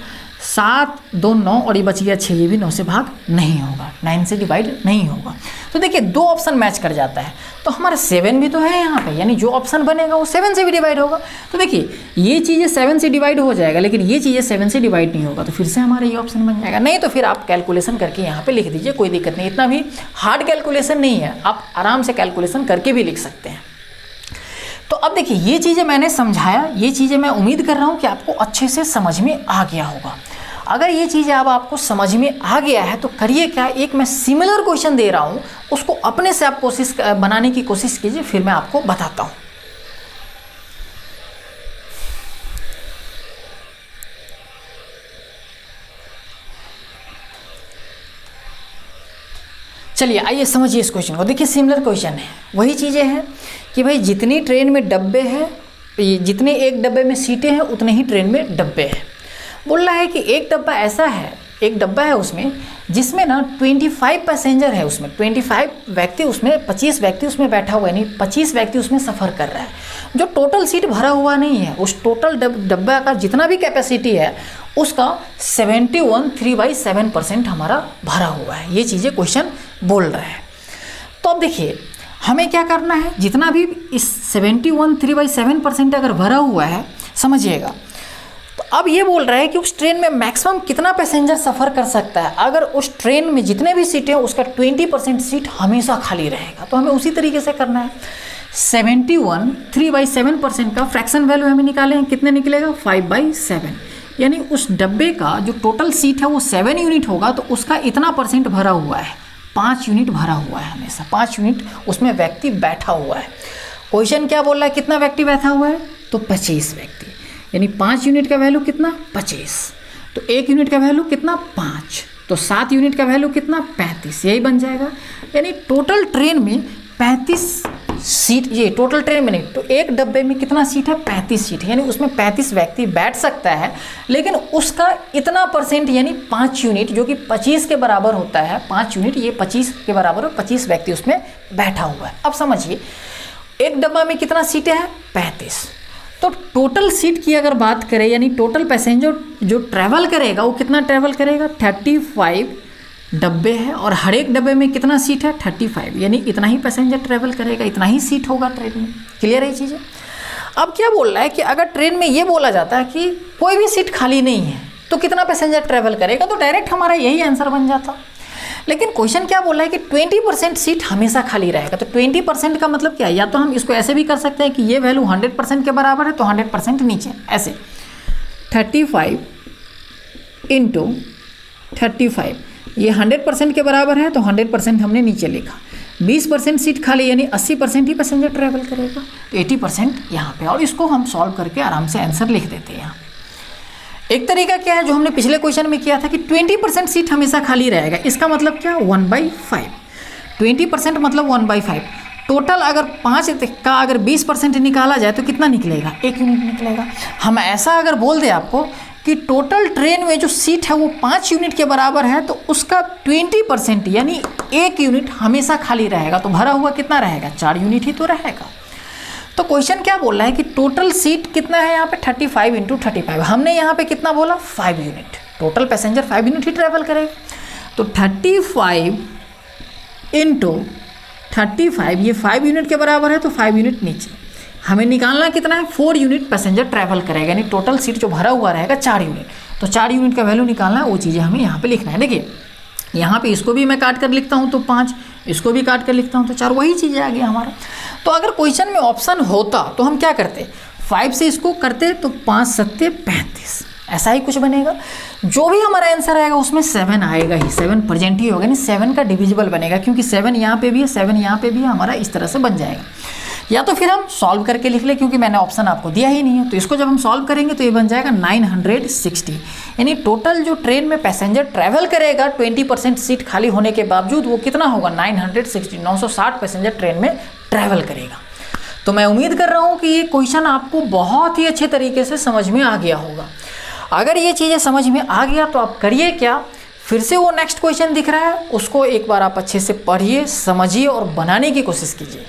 7 2 9 और ये बच गया 6, ये भी 9 से भाग नहीं होगा, 9 से डिवाइड नहीं होगा। तो देखिए 2 ऑप्शन मैच कर जाता है, तो हमारा 7 भी तो है यहाँ पे, यानी जो ऑप्शन बनेगा वो 7 से भी डिवाइड होगा। तो देखिए ये चीज़ें 7 से डिवाइड हो जाएगा, लेकिन ये चीज़ें 7 से डिवाइड नहीं होगा, तो फिर से हमारा ये ऑप्शन बन जाएगा। नहीं तो फिर आप कैलकुलेशन करके यहाँ पे लिख दीजिए, कोई दिक्कत नहीं, इतना भी हार्ड कैलकुलेशन नहीं है, आप आराम से कैलकुलेशन करके भी लिख सकते हैं। तो अब देखिए ये चीज़ें मैंने समझाया, ये चीज़ें मैं उम्मीद कर रहा हूँ कि आपको अच्छे से समझ में आ गया होगा। अगर ये चीज़ें अब आपको समझ में आ गया है तो करिए क्या, एक मैं सिमिलर क्वेश्चन दे रहा हूँ, उसको अपने से आप बनाने की कोशिश कीजिए, फिर मैं आपको बताता हूँ। चलिए आइए समझिए इस क्वेश्चन को। देखिए सिमिलर क्वेश्चन है, वही चीज़ें हैं कि भाई जितनी ट्रेन में डब्बे हैं, जितने एक डब्बे में सीटें हैं उतने ही ट्रेन में डब्बे हैं। बोल रहा है कि एक डब्बा ऐसा है, एक डब्बा है उसमें जिसमें ना 25 पैसेंजर है, उसमें 25 व्यक्ति, उसमें 25 व्यक्ति उसमें बैठा हुआ है, नहीं 25 व्यक्ति उसमें सफ़र कर रहा है। जो टोटल सीट भरा हुआ नहीं है, उस टोटल डब्बा का जितना भी कैपेसिटी है उसका 71 3/7% हमारा भरा हुआ है। ये चीज़ें क्वेश्चन बोल रहा है। तो अब देखिए हमें क्या करना है, जितना भी इस 71 3/7% अगर भरा हुआ है, समझिएगा, तो अब ये बोल रहा है कि उस ट्रेन में मैक्सिमम कितना पैसेंजर सफ़र कर सकता है। अगर उस ट्रेन में जितने भी सीटें हैं उसका 20% सीट हमेशा खाली रहेगा, तो हमें उसी तरीके से करना है। 71 3/7% का फ्रैक्शन वैल्यू हमें निकाले हैं, कितने निकलेगा, 5/7, यानी उस डब्बे का जो टोटल सीट है वो 7 यूनिट होगा, तो उसका इतना परसेंट भरा हुआ है, 5 यूनिट भरा हुआ है, हमेशा 5 यूनिट उसमें व्यक्ति बैठा हुआ है। क्वेश्चन क्या बोल रहा है, कितना व्यक्ति बैठा हुआ है, तो 25 व्यक्ति, यानी 5 यूनिट का वैल्यू कितना, 25, तो 1 यूनिट का वैल्यू कितना, 5, तो 7 यूनिट का वैल्यू कितना, 35, यही बन जाएगा। यानी टोटल ट्रेन में 35 सीट, ये टोटल ट्रेन में नहीं, तो एक डब्बे में कितना सीट है, 35 सीट, यानी उसमें 35 व्यक्ति बैठ सकता है, लेकिन उसका इतना परसेंट यानी 5 यूनिट जो कि 25 के बराबर होता है, 5 यूनिट ये 25 के बराबर और 25 व्यक्ति उसमें बैठा हुआ है। अब समझिए एक डब्बा में कितना सीटें हैं, 35, तो टोटल सीट की अगर बात करें यानी टोटल पैसेंजर जो ट्रैवल करेगा वो कितना ट्रैवल करेगा, 35 डब्बे है और हर एक डब्बे में कितना सीट है, 35, यानी इतना ही पैसेंजर ट्रैवल करेगा, इतना ही सीट होगा ट्रेन में। क्लियर है चीज़ें। अब क्या बोल रहा है कि अगर ट्रेन में ये बोला जाता है कि कोई भी सीट खाली नहीं है तो कितना पैसेंजर ट्रैवल करेगा, तो डायरेक्ट हमारा यही आंसर बन जाता। लेकिन क्वेश्चन क्या बोल रहा है कि 20% सीट हमेशा खाली रहेगा। तो 20% का मतलब क्या है, या तो हम इसको ऐसे भी कर सकते हैं कि ये वैल्यू 100% के बराबर है तो 100% नीचे, ऐसे 35 इंटू 35, ये 100% के बराबर है तो 100% हमने नीचे लिखा। 20% सीट खाली यानी 80% ही पैसेंजर ट्रैवल करेगा, तो 80% यहाँ पे, और इसको हम सॉल्व करके आराम से आंसर लिख देते हैं यहाँ पे। एक तरीका क्या है जो हमने पिछले क्वेश्चन में किया था कि 20% सीट हमेशा खाली रहेगा, इसका मतलब क्या, 1/5, 20% मतलब 1/5, टोटल अगर 5 का अगर 20% निकाला जाए तो कितना निकलेगा, 1 यूनिट निकलेगा। हम ऐसा अगर बोल दें आपको कि टोटल ट्रेन में जो सीट है वो 5 यूनिट के बराबर है तो उसका 20% यानी 1 यूनिट हमेशा खाली रहेगा, तो भरा हुआ कितना रहेगा, 4 यूनिट ही तो रहेगा। तो क्वेश्चन क्या बोल रहा है कि टोटल सीट कितना है यहाँ पे, 35 इंटू 35, हमने यहाँ पे कितना बोला, 5 यूनिट, टोटल पैसेंजर 5 यूनिट ही ट्रैवल करेगा, तो 35 इंटू 35, ये 5 यूनिट के बराबर है तो 5 यूनिट नीचे, हमें निकालना कितना है, 4 यूनिट पैसेंजर ट्रैवल करेगा, यानी टोटल सीट जो भरा हुआ रहेगा 4 यूनिट, तो 4 यूनिट का वैल्यू निकालना है, वो चीज़ें हमें यहाँ पे लिखना है। देखिए यहाँ पे इसको भी मैं काट कर लिखता हूँ तो 5, इसको भी काट कर लिखता हूँ तो 4, वही चीज़ें आ गई हमारा। तो अगर क्वेश्चन में ऑप्शन होता तो हम क्या करते, 5 से इसको करते तो 5 7 35, ऐसा ही कुछ बनेगा। जो भी हमारा आंसर आएगा उसमें 7 आएगा ही, 7 प्रेजेंट ही होगा, नहीं 7 का डिविजिबल बनेगा, क्योंकि 7 यहाँ पे भी है, 7 यहाँ पे भी है, हमारा इस तरह से बन जाएगा। या तो फिर हम सॉल्व करके लिख लें, क्योंकि मैंने ऑप्शन आपको दिया ही नहीं है, तो इसको जब हम सॉल्व करेंगे तो ये बन जाएगा 960, यानी टोटल जो ट्रेन में पैसेंजर ट्रैवल करेगा 20% सीट खाली होने के बावजूद वो कितना होगा, 960 पैसेंजर ट्रेन में ट्रैवल करेगा। तो मैं उम्मीद कर रहा हूँ कि ये क्वेश्चन आपको बहुत ही अच्छे तरीके से समझ में आ गया होगा। अगर ये चीज़ें समझ में आ गया तो आप करिए क्या, फिर से वो नेक्स्ट क्वेश्चन दिख रहा है उसको एक बार आप अच्छे से पढ़िए, समझिए और बनाने की कोशिश कीजिए।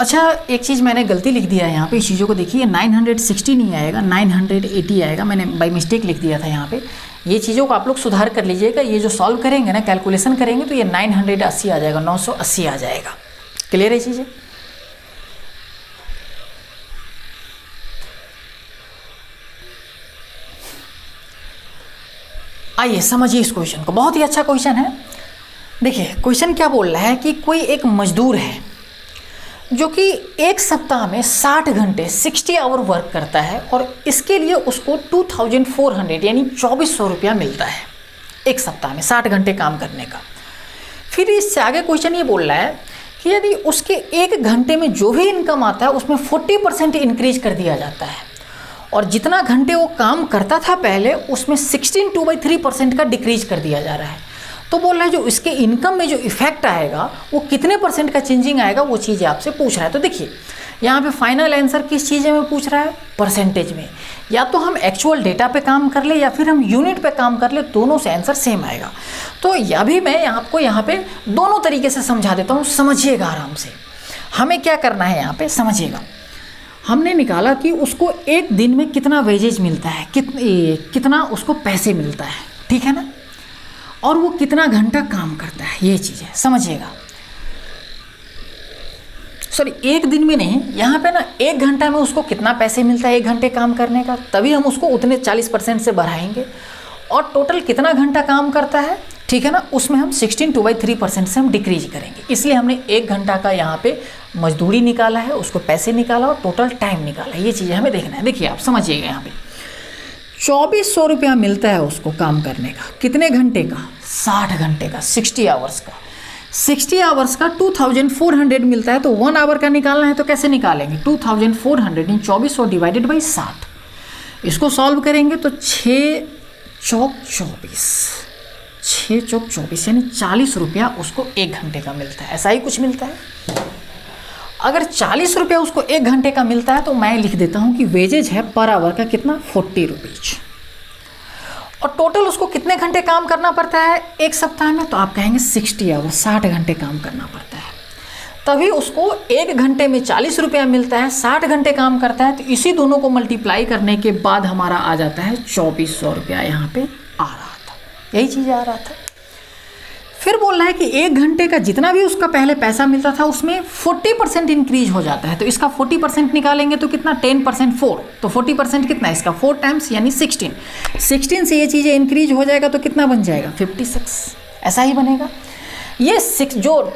अच्छा, एक चीज़ मैंने गलती लिख दिया है यहाँ पे, इस चीज़ों को देखिए, 960 नहीं आएगा, 980 आएगा, मैंने बाय मिस्टेक लिख दिया था यहाँ पे। ये चीज़ों को आप लोग सुधार कर लीजिएगा, ये जो सॉल्व करेंगे ना, कैलकुलेशन करेंगे तो ये 980 आ जाएगा, 980 आ जाएगा। क्लियर है चीज़ें। आइए समझिए इस क्वेश्चन को, बहुत ही अच्छा क्वेश्चन है। देखिए क्वेश्चन क्या बोल रहा है कि कोई एक मजदूर है जो कि एक सप्ताह में 60 घंटे 60 आवर वर्क करता है और इसके लिए उसको 2400 यानी 2400 रुपया मिलता है एक सप्ताह में 60 घंटे काम करने का। फिर इससे आगे क्वेश्चन ये बोल रहा है कि यदि उसके 1 घंटे में जो भी इनकम आता है उसमें 40% इंक्रीज कर दिया जाता है और जितना घंटे वो काम करता था पहले उसमें 16/3% का डिक्रीज कर दिया जा रहा है। तो बोल रहा है जो इसके इनकम में जो इफेक्ट आएगा वो कितने % का चेंजिंग आएगा, वो चीज़ें आपसे पूछ रहा है। तो देखिए यहाँ पे फाइनल आंसर किस चीज़ में पूछ रहा है, परसेंटेज में। या तो हम एक्चुअल डेटा पे काम कर ले या फिर हम यूनिट पे काम कर ले, दोनों से आंसर सेम आएगा। तो यह भी मैं आपको यहाँ पे दोनों तरीके से समझा देता हूँ, समझिएगा आराम से। हमें क्या करना है यहाँ पे समझिएगा। हमने निकाला कि उसको एक दिन में कितना वेजेज मिलता है, कितना उसको पैसे मिलता है, ठीक है ना, और वो कितना घंटा काम करता है, ये चीज़ है, समझिएगा। सॉरी, एक दिन में नहीं, यहाँ पे ना 1 घंटा में उसको कितना पैसे मिलता है 1 घंटे काम करने का, तभी हम उसको उतने 40% से बढ़ाएंगे। और टोटल कितना घंटा काम करता है, ठीक है ना, उसमें हम 16/3% से हम डिक्रीज करेंगे। इसलिए हमने 1 घंटा का यहाँ पे मजदूरी निकाला है, उसको पैसे निकाला और टोटल टाइम निकाला है, ये चीज़ें हमें देखना है। देखिए आप समझिएगा, यहाँ पे 2400 रुपया मिलता है उसको काम करने का, कितने घंटे का, 60 घंटे का, 60 आवर्स का। 60 आवर्स का 2400 मिलता है, तो 1 आवर का निकालना है तो कैसे निकालेंगे, 2400 इन 2400 डिवाइडेड बाई 60, इसको सॉल्व करेंगे तो 6 चौक 24, 6 चौक 24 यानी 40 रुपया उसको 1 घंटे का मिलता है। ऐसा ही कुछ मिलता है। अगर 40 रुपया उसको 1 घंटे का मिलता है तो मैं लिख देता हूँ कि वेजेज है पर आवर का कितना 40 रुपीज, और टोटल उसको कितने घंटे काम करना पड़ता है एक सप्ताह में, तो आप कहेंगे 60 आवर, 60 घंटे काम करना पड़ता है। तभी उसको 1 घंटे में 40 रुपया मिलता है, 60 घंटे काम करता है। तो इसी दोनों को मल्टीप्लाई करने के बाद हमारा आ जाता है 2400 रुपया यहाँ पे आ रहा था। यही चीज़ आ रहा था। फिर बोल रहा है कि 1 घंटे का जितना भी उसका पहले पैसा मिलता था उसमें 40% इंक्रीज हो जाता है। तो इसका 40% निकालेंगे तो कितना 10% 4, तो 40% कितना है इसका 4 टाइम्स यानी 16 से ये चीज़ें इंक्रीज हो जाएगा तो कितना बन जाएगा 56। ऐसा ही बनेगा। ये 6 जो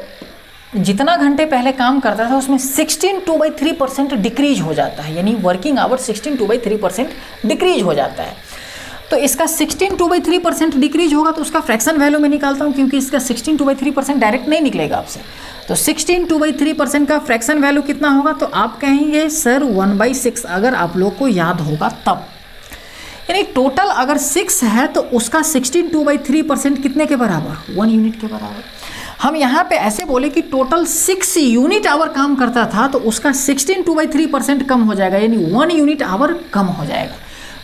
जितना घंटे पहले काम करता था उसमें 16/3% डिक्रीज हो जाता है, यानी वर्किंग आवर 16/3% डिक्रीज हो जाता है। तो इसका 16/3% डिक्रीज होगा तो उसका फ्रैक्शन वैल्यू में निकालता हूँ, क्योंकि इसका 16/3% डायरेक्ट नहीं निकलेगा आपसे। तो 16/3% का फ्रैक्शन वैल्यू कितना होगा, तो आप कहेंगे सर 1/6, अगर आप लोग को याद होगा तब। यानी टोटल अगर 6 है तो उसका 16/3% कितने के बराबर 1 यूनिट के बराबर। हम यहाँ पे ऐसे बोले कि टोटल 6 यूनिट आवर काम करता था तो उसका 16/3% कम हो जाएगा, यानी 1 यूनिट आवर कम हो जाएगा।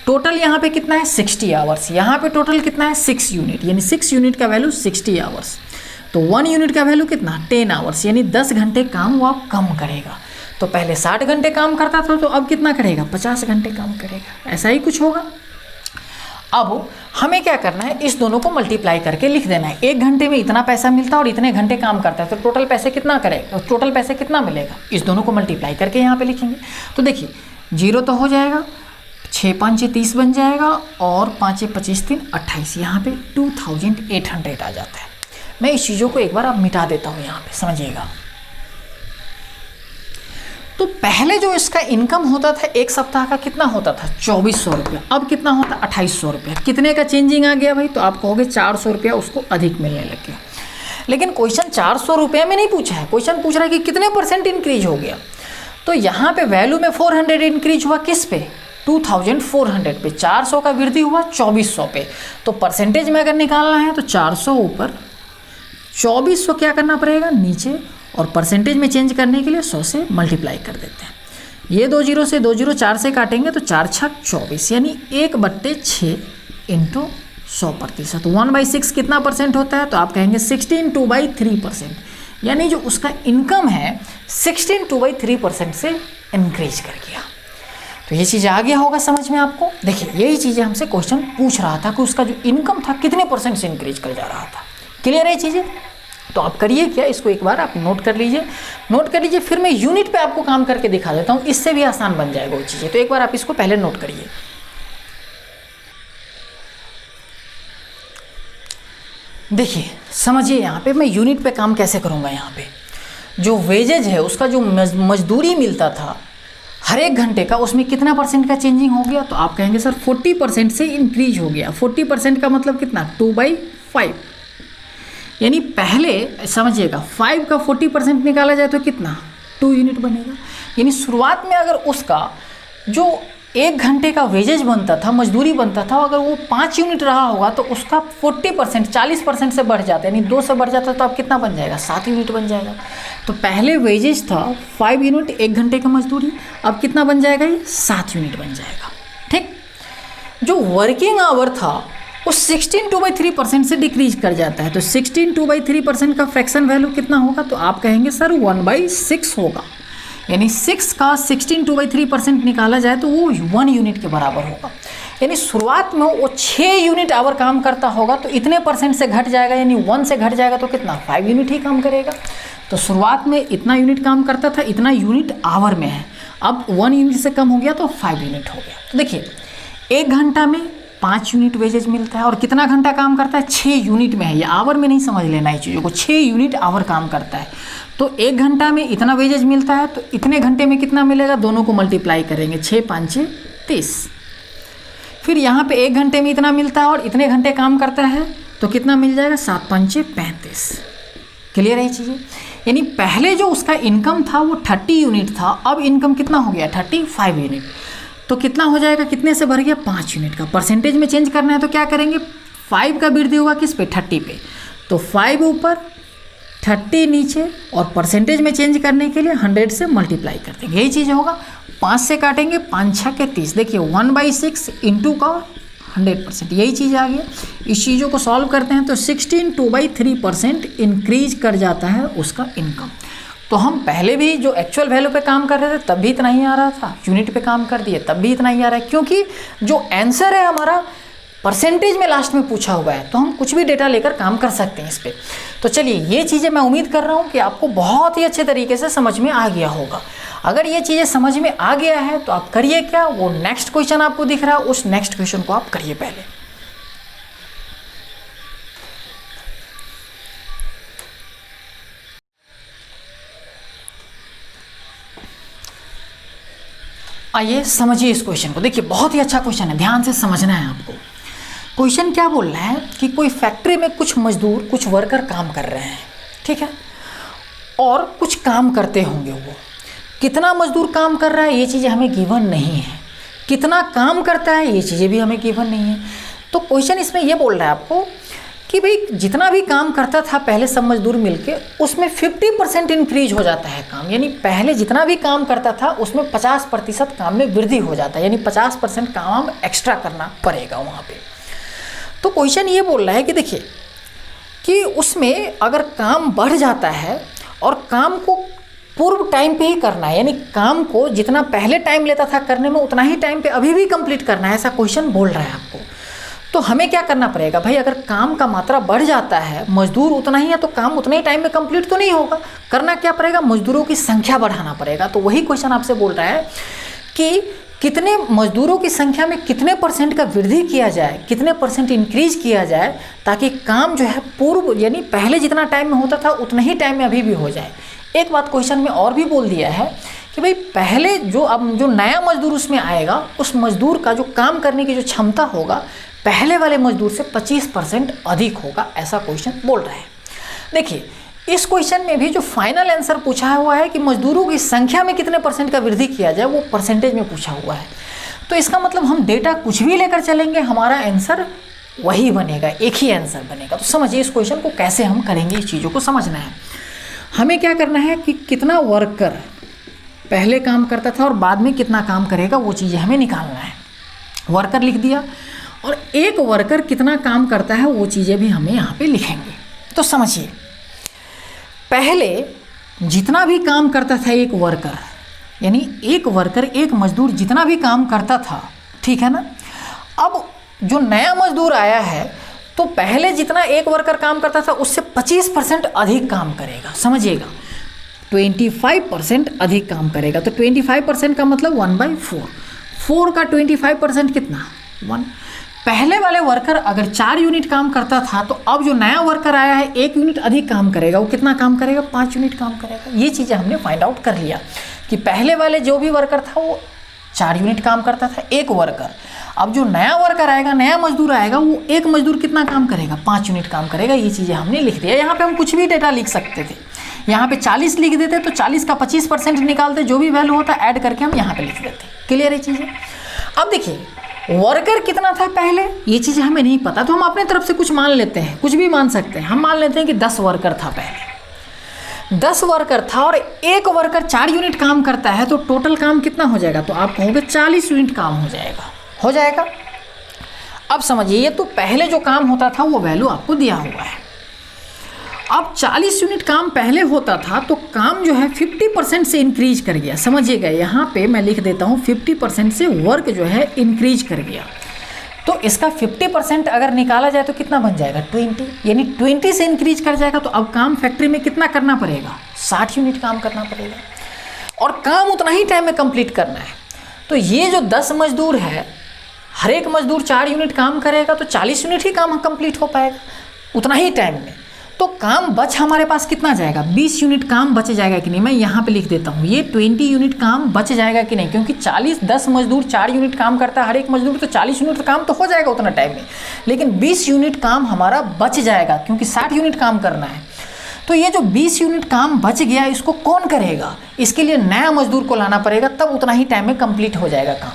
टोटल यहाँ पे कितना है 60 आवर्स, यहाँ पे टोटल कितना है 6 यूनिट, यानी 6 यूनिट का वैल्यू 60 आवर्स। तो 1 यूनिट का वैल्यू कितना 10 आवर्स, यानी 10 घंटे काम वो आप कम करेगा। तो पहले 60 घंटे काम करता था तो अब कितना करेगा 50 घंटे काम करेगा। ऐसा ही कुछ होगा। अब हमें क्या करना है, इस दोनों को मल्टीप्लाई करके लिख देना है। 1 घंटे में इतना पैसा मिलता है और इतने घंटे काम करता है तो टोटल पैसे कितना करेगा, टोटल पैसे कितना मिलेगा, इस दोनों को मल्टीप्लाई करके यहाँ पे लिखेंगे। तो देखिए 0 तो हो जाएगा, 6 5 30 बन जाएगा, और 5 25 3 28, यहाँ पे 2800 आ जाता है। मैं इस चीज़ों को एक बार अब मिटा देता हूँ यहाँ पे, समझिएगा। तो पहले जो इसका इनकम होता था एक सप्ताह का कितना होता था 2400 रुपया, अब कितना होता 2800 रुपया। कितने का चेंजिंग आ गया भाई, तो आप कहोगे 400 रुपया उसको अधिक मिलने लग गया। लेकिन क्वेश्चन 400 रुपये में नहीं पूछा है, क्वेश्चन पूछ रहा है कि कितने % इंक्रीज हो गया। तो यहाँ पे वैल्यू में 400 इंक्रीज हुआ, किस पे 2400 पे। 400 का वृद्धि हुआ 2400 पे। तो परसेंटेज में अगर निकालना है तो 400 ऊपर 2400 क्या करना पड़ेगा नीचे, और परसेंटेज में चेंज करने के लिए 100 से मल्टीप्लाई कर देते हैं। ये 2 0 से 2 0 4 से काटेंगे तो 4 6 24, यानी 1/6 इंटू 100%। 1/6 कितना % होता है, तो आप कहेंगे 16/3%, यानी जो उसका इनकम है 16/3% से इंक्रीज कर गया। तो ये चीज़ आ गया होगा समझ में आपको। देखिए यही चीज़ें हमसे क्वेश्चन पूछ रहा था कि उसका जो इनकम था कितने % से इंक्रीज कर जा रहा था। क्लियर है चीज़ें। तो आप करिए क्या, इसको एक बार आप नोट कर लीजिए, फिर मैं यूनिट पे आपको काम करके दिखा देता हूँ, इससे भी आसान बन जाएगा वो चीज़ें। तो एक बार आप इसको पहले नोट करिए। देखिए समझिए यहाँ पे मैं यूनिट पे काम कैसे करूँगा। यहाँ पे जो वेजेज है उसका जो मजदूरी मिलता था हर 1 घंटे का, उसमें कितना % का चेंजिंग हो गया, तो आप कहेंगे सर 40% से इंक्रीज हो गया। 40% का मतलब कितना 2/5, यानी पहले समझिएगा 5 का 40% निकाला जाए तो कितना 2 यूनिट बनेगा। यानी शुरुआत में अगर उसका जो 1 घंटे का वेजेज बनता था, मजदूरी बनता था, अगर वो 5 यूनिट रहा होगा तो उसका 40% 40% से बढ़ जाता है, यानी 2 से बढ़ जाता है तो अब कितना बन जाएगा 7 यूनिट बन जाएगा। तो पहले वेजेज था 5 यूनिट 1 घंटे का मजदूरी, अब कितना बन जाएगा ये 7 यूनिट बन जाएगा। ठीक। जो वर्किंग आवर था वो 16/3% से डिक्रीज कर जाता है। तो 16/3% का फ्रैक्शन वैल्यू कितना होगा, तो आप कहेंगे सर 1/6 होगा, यानी 6 का 16/3% निकाला जाए तो वो 1 यूनिट के बराबर होगा। यानी शुरुआत में वो 6 यूनिट आवर काम करता होगा तो इतने % से घट जाएगा, यानी 1 से घट जाएगा तो कितना 5 यूनिट ही काम करेगा। तो शुरुआत में इतना यूनिट काम करता था, इतना यूनिट आवर में है, अब 1 यूनिट से कम हो गया तो 5 यूनिट हो गया। तो देखिए 1 घंटा में 5 यूनिट वेजेज मिलता है, और कितना घंटा काम करता है 6 यूनिट में है, ये आवर में नहीं समझ लेना है चीज़ों को, 6 यूनिट आवर काम करता है। तो 1 घंटा में इतना वेजेज मिलता है, तो इतने घंटे में कितना मिलेगा, दोनों को मल्टीप्लाई करेंगे 6 5 30। फिर यहाँ पे 1 घंटे में इतना मिलता है और इतने घंटे काम करता है तो कितना मिल जाएगा 7 5 35। क्लियर है ये चीज़ें। यानी पहले जो उसका इनकम था वो 30 यूनिट था, अब इनकम कितना हो गया 35 यूनिट। तो कितना हो जाएगा, कितने से भर गया, 5 यूनिट का। परसेंटेज में चेंज करना है तो क्या करेंगे, 5 का वृद्धि होगा किस पे, 30 पे, तो 5 ऊपर 30 नीचे, और परसेंटेज में चेंज करने के लिए 100 से मल्टीप्लाई कर देंगे, यही चीज़ होगा। 5 से काटेंगे, 5 6 के 30, देखिए 1/6 इंटू का 100%, यही चीज़ आ गया। इस चीज़ों को सॉल्व करते हैं तो 16 2/3% इंक्रीज कर जाता है उसका इनकम। तो हम पहले भी जो एक्चुअल वैल्यू पे काम कर रहे थे तब भी इतना ही आ रहा था, यूनिट पे काम कर दिए तब भी इतना ही आ रहा है, क्योंकि जो आंसर है हमारा परसेंटेज में लास्ट में पूछा हुआ है, तो हम कुछ भी डेटा लेकर काम कर सकते हैं इस पर। तो चलिए, ये चीज़ें मैं उम्मीद कर रहा हूँ कि आपको बहुत ही अच्छे तरीके से समझ में आ गया होगा। अगर ये चीज़ें समझ में आ गया है तो आप करिए क्या, वो नेक्स्ट क्वेश्चन आपको दिख रहा है, उस नेक्स्ट क्वेश्चन को आप करिए पहले। आइए समझिए इस क्वेश्चन को। देखिए बहुत ही अच्छा क्वेश्चन है, ध्यान से समझना है आपको। क्वेश्चन क्या बोल रहा है कि कोई फैक्ट्री में कुछ मजदूर, कुछ वर्कर काम कर रहे हैं, ठीक है, और कुछ काम करते होंगे। वो कितना मजदूर काम कर रहा है ये चीज़ें हमें गिवन नहीं है, कितना काम करता है ये चीज़ें भी हमें गिवन नहीं है। तो क्वेश्चन इसमें ये बोल रहा है आपको कि भाई जितना भी काम करता था पहले सब मजदूर मिलके, उसमें 50% इंक्रीज हो जाता है काम, यानी पहले जितना भी काम करता था उसमें 50% काम में वृद्धि हो जाता है, यानी 50% काम एक्स्ट्रा करना पड़ेगा वहाँ पे। तो क्वेश्चन ये बोल रहा है कि देखिए कि उसमें अगर काम बढ़ जाता है और काम को पूर्व टाइम पे ही करना है, यानी काम को जितना पहले टाइम लेता था करने में उतना ही टाइम पे अभी भी कंप्लीट करना है, ऐसा क्वेश्चन बोल रहा है आपको। तो हमें क्या करना पड़ेगा भाई, अगर काम का मात्रा बढ़ जाता है, मजदूर उतना ही है, तो काम उतने ही टाइम में कंप्लीट तो नहीं होगा, करना क्या पड़ेगा, मजदूरों की संख्या बढ़ाना पड़ेगा। तो वही क्वेश्चन आपसे बोल रहा है कि कितने मजदूरों की संख्या में कितने % का वृद्धि किया जाए, कितने % इंक्रीज किया जाए, ताकि काम जो है पूर्व यानी पहले जितना टाइम में होता था उतना ही टाइम में अभी भी हो जाए। एक बात क्वेश्चन में और भी बोल दिया है कि भाई पहले जो नया मजदूर उसमें आएगा, उस मजदूर का जो काम करने की जो क्षमता होगा पहले वाले मजदूर से 25% अधिक होगा, ऐसा क्वेश्चन बोल रहा है। देखिए इस क्वेश्चन में भी जो फाइनल आंसर पूछा हुआ है कि मजदूरों की संख्या में कितने % का वृद्धि किया जाए, वो परसेंटेज में पूछा हुआ है। तो इसका मतलब हम डेटा कुछ भी लेकर चलेंगे, हमारा आंसर वही बनेगा, एक ही आंसर बनेगा। तो समझिए इस क्वेश्चन को कैसे हम करेंगे, इस चीज़ों को समझना है। हमें क्या करना है कि कितना वर्कर पहले काम करता था और बाद में कितना काम करेगा, वो चीज़ें हमें निकालना है। वर्कर लिख दिया, और एक वर्कर कितना काम करता है वो चीज़ें भी हमें यहाँ पे लिखेंगे। तो समझिए, पहले जितना भी काम करता था एक वर्कर, यानी एक वर्कर एक मजदूर जितना भी काम करता था, ठीक है ना, अब जो नया मजदूर आया है तो पहले जितना एक वर्कर काम करता था उससे 25% अधिक काम करेगा। समझिएगा, 25% अधिक काम करेगा। तो 25% का मतलब 1/4, 4 का 25% कितना, 1। पहले वाले वर्कर अगर 4 यूनिट काम करता था, तो अब जो नया वर्कर आया है 1 यूनिट अधिक काम करेगा, वो कितना काम करेगा, 5 यूनिट काम करेगा। ये चीज़ें हमने फाइंड आउट कर लिया कि पहले वाले जो भी वर्कर था वो 4 यूनिट काम करता था, एक वर्कर। अब जो नया वर्कर आएगा, नया मजदूर आएगा, वो एक मजदूर कितना काम करेगा, 5 यूनिट काम करेगा। ये चीज़ें हमने लिख दिया। यहाँ पे हम कुछ भी डेटा लिख सकते थे, यहाँ पे 40 लिख देते तो 40 का 25% निकालते, जो भी वैल्यू होता ऐड करके हम यहाँ पे लिख देते। क्लियर है चीज़ें। अब देखिए वर्कर कितना था पहले, ये चीज़ें हमें नहीं पता, तो हम अपने तरफ से कुछ मान लेते हैं, कुछ भी मान सकते हैं। हम मान लेते हैं कि 10 वर्कर था पहले, 10 वर्कर था और एक वर्कर 4 यूनिट काम करता है, तो टोटल काम कितना हो जाएगा, तो आप कहोगे 40 यूनिट काम हो जाएगा। अब समझिए, ये तो पहले जो काम होता था वो वैल्यू आपको दिया हुआ है। अब 40 यूनिट काम पहले होता था, तो काम जो है 50% से इंक्रीज कर गया। समझिएगा, यहाँ पे मैं लिख देता हूँ 50% से वर्क जो है इंक्रीज कर गया। तो इसका 50% अगर निकाला जाए तो कितना बन जाएगा, 20, यानी 20 से इंक्रीज कर जाएगा। तो अब काम फैक्ट्री में कितना करना पड़ेगा, 60 यूनिट काम करना पड़ेगा, और काम उतना ही टाइम में कंप्लीट करना है। तो ये जो 10 मजदूर है, हर एक मजदूर 4 यूनिट काम करेगा, तो 40 यूनिट ही काम कंप्लीट हो पाएगा उतना ही टाइम में। तो काम बच हमारे पास कितना जाएगा, 20 यूनिट काम बच जाएगा कि नहीं। मैं यहाँ पे लिख देता हूँ ये 20 यूनिट काम बच जाएगा कि नहीं, क्योंकि 10 मजदूर 4 यूनिट काम करता है हर एक मजदूर, तो 40 यूनिट काम तो हो जाएगा उतना टाइम में, लेकिन 20 यूनिट काम हमारा बच जाएगा, क्योंकि 60 यूनिट काम करना है। तो ये जो 20 यूनिट काम बच गया, इसको कौन करेगा, इसके लिए नया मजदूर को लाना पड़ेगा, तब उतना ही टाइम में कंप्लीट हो जाएगा काम।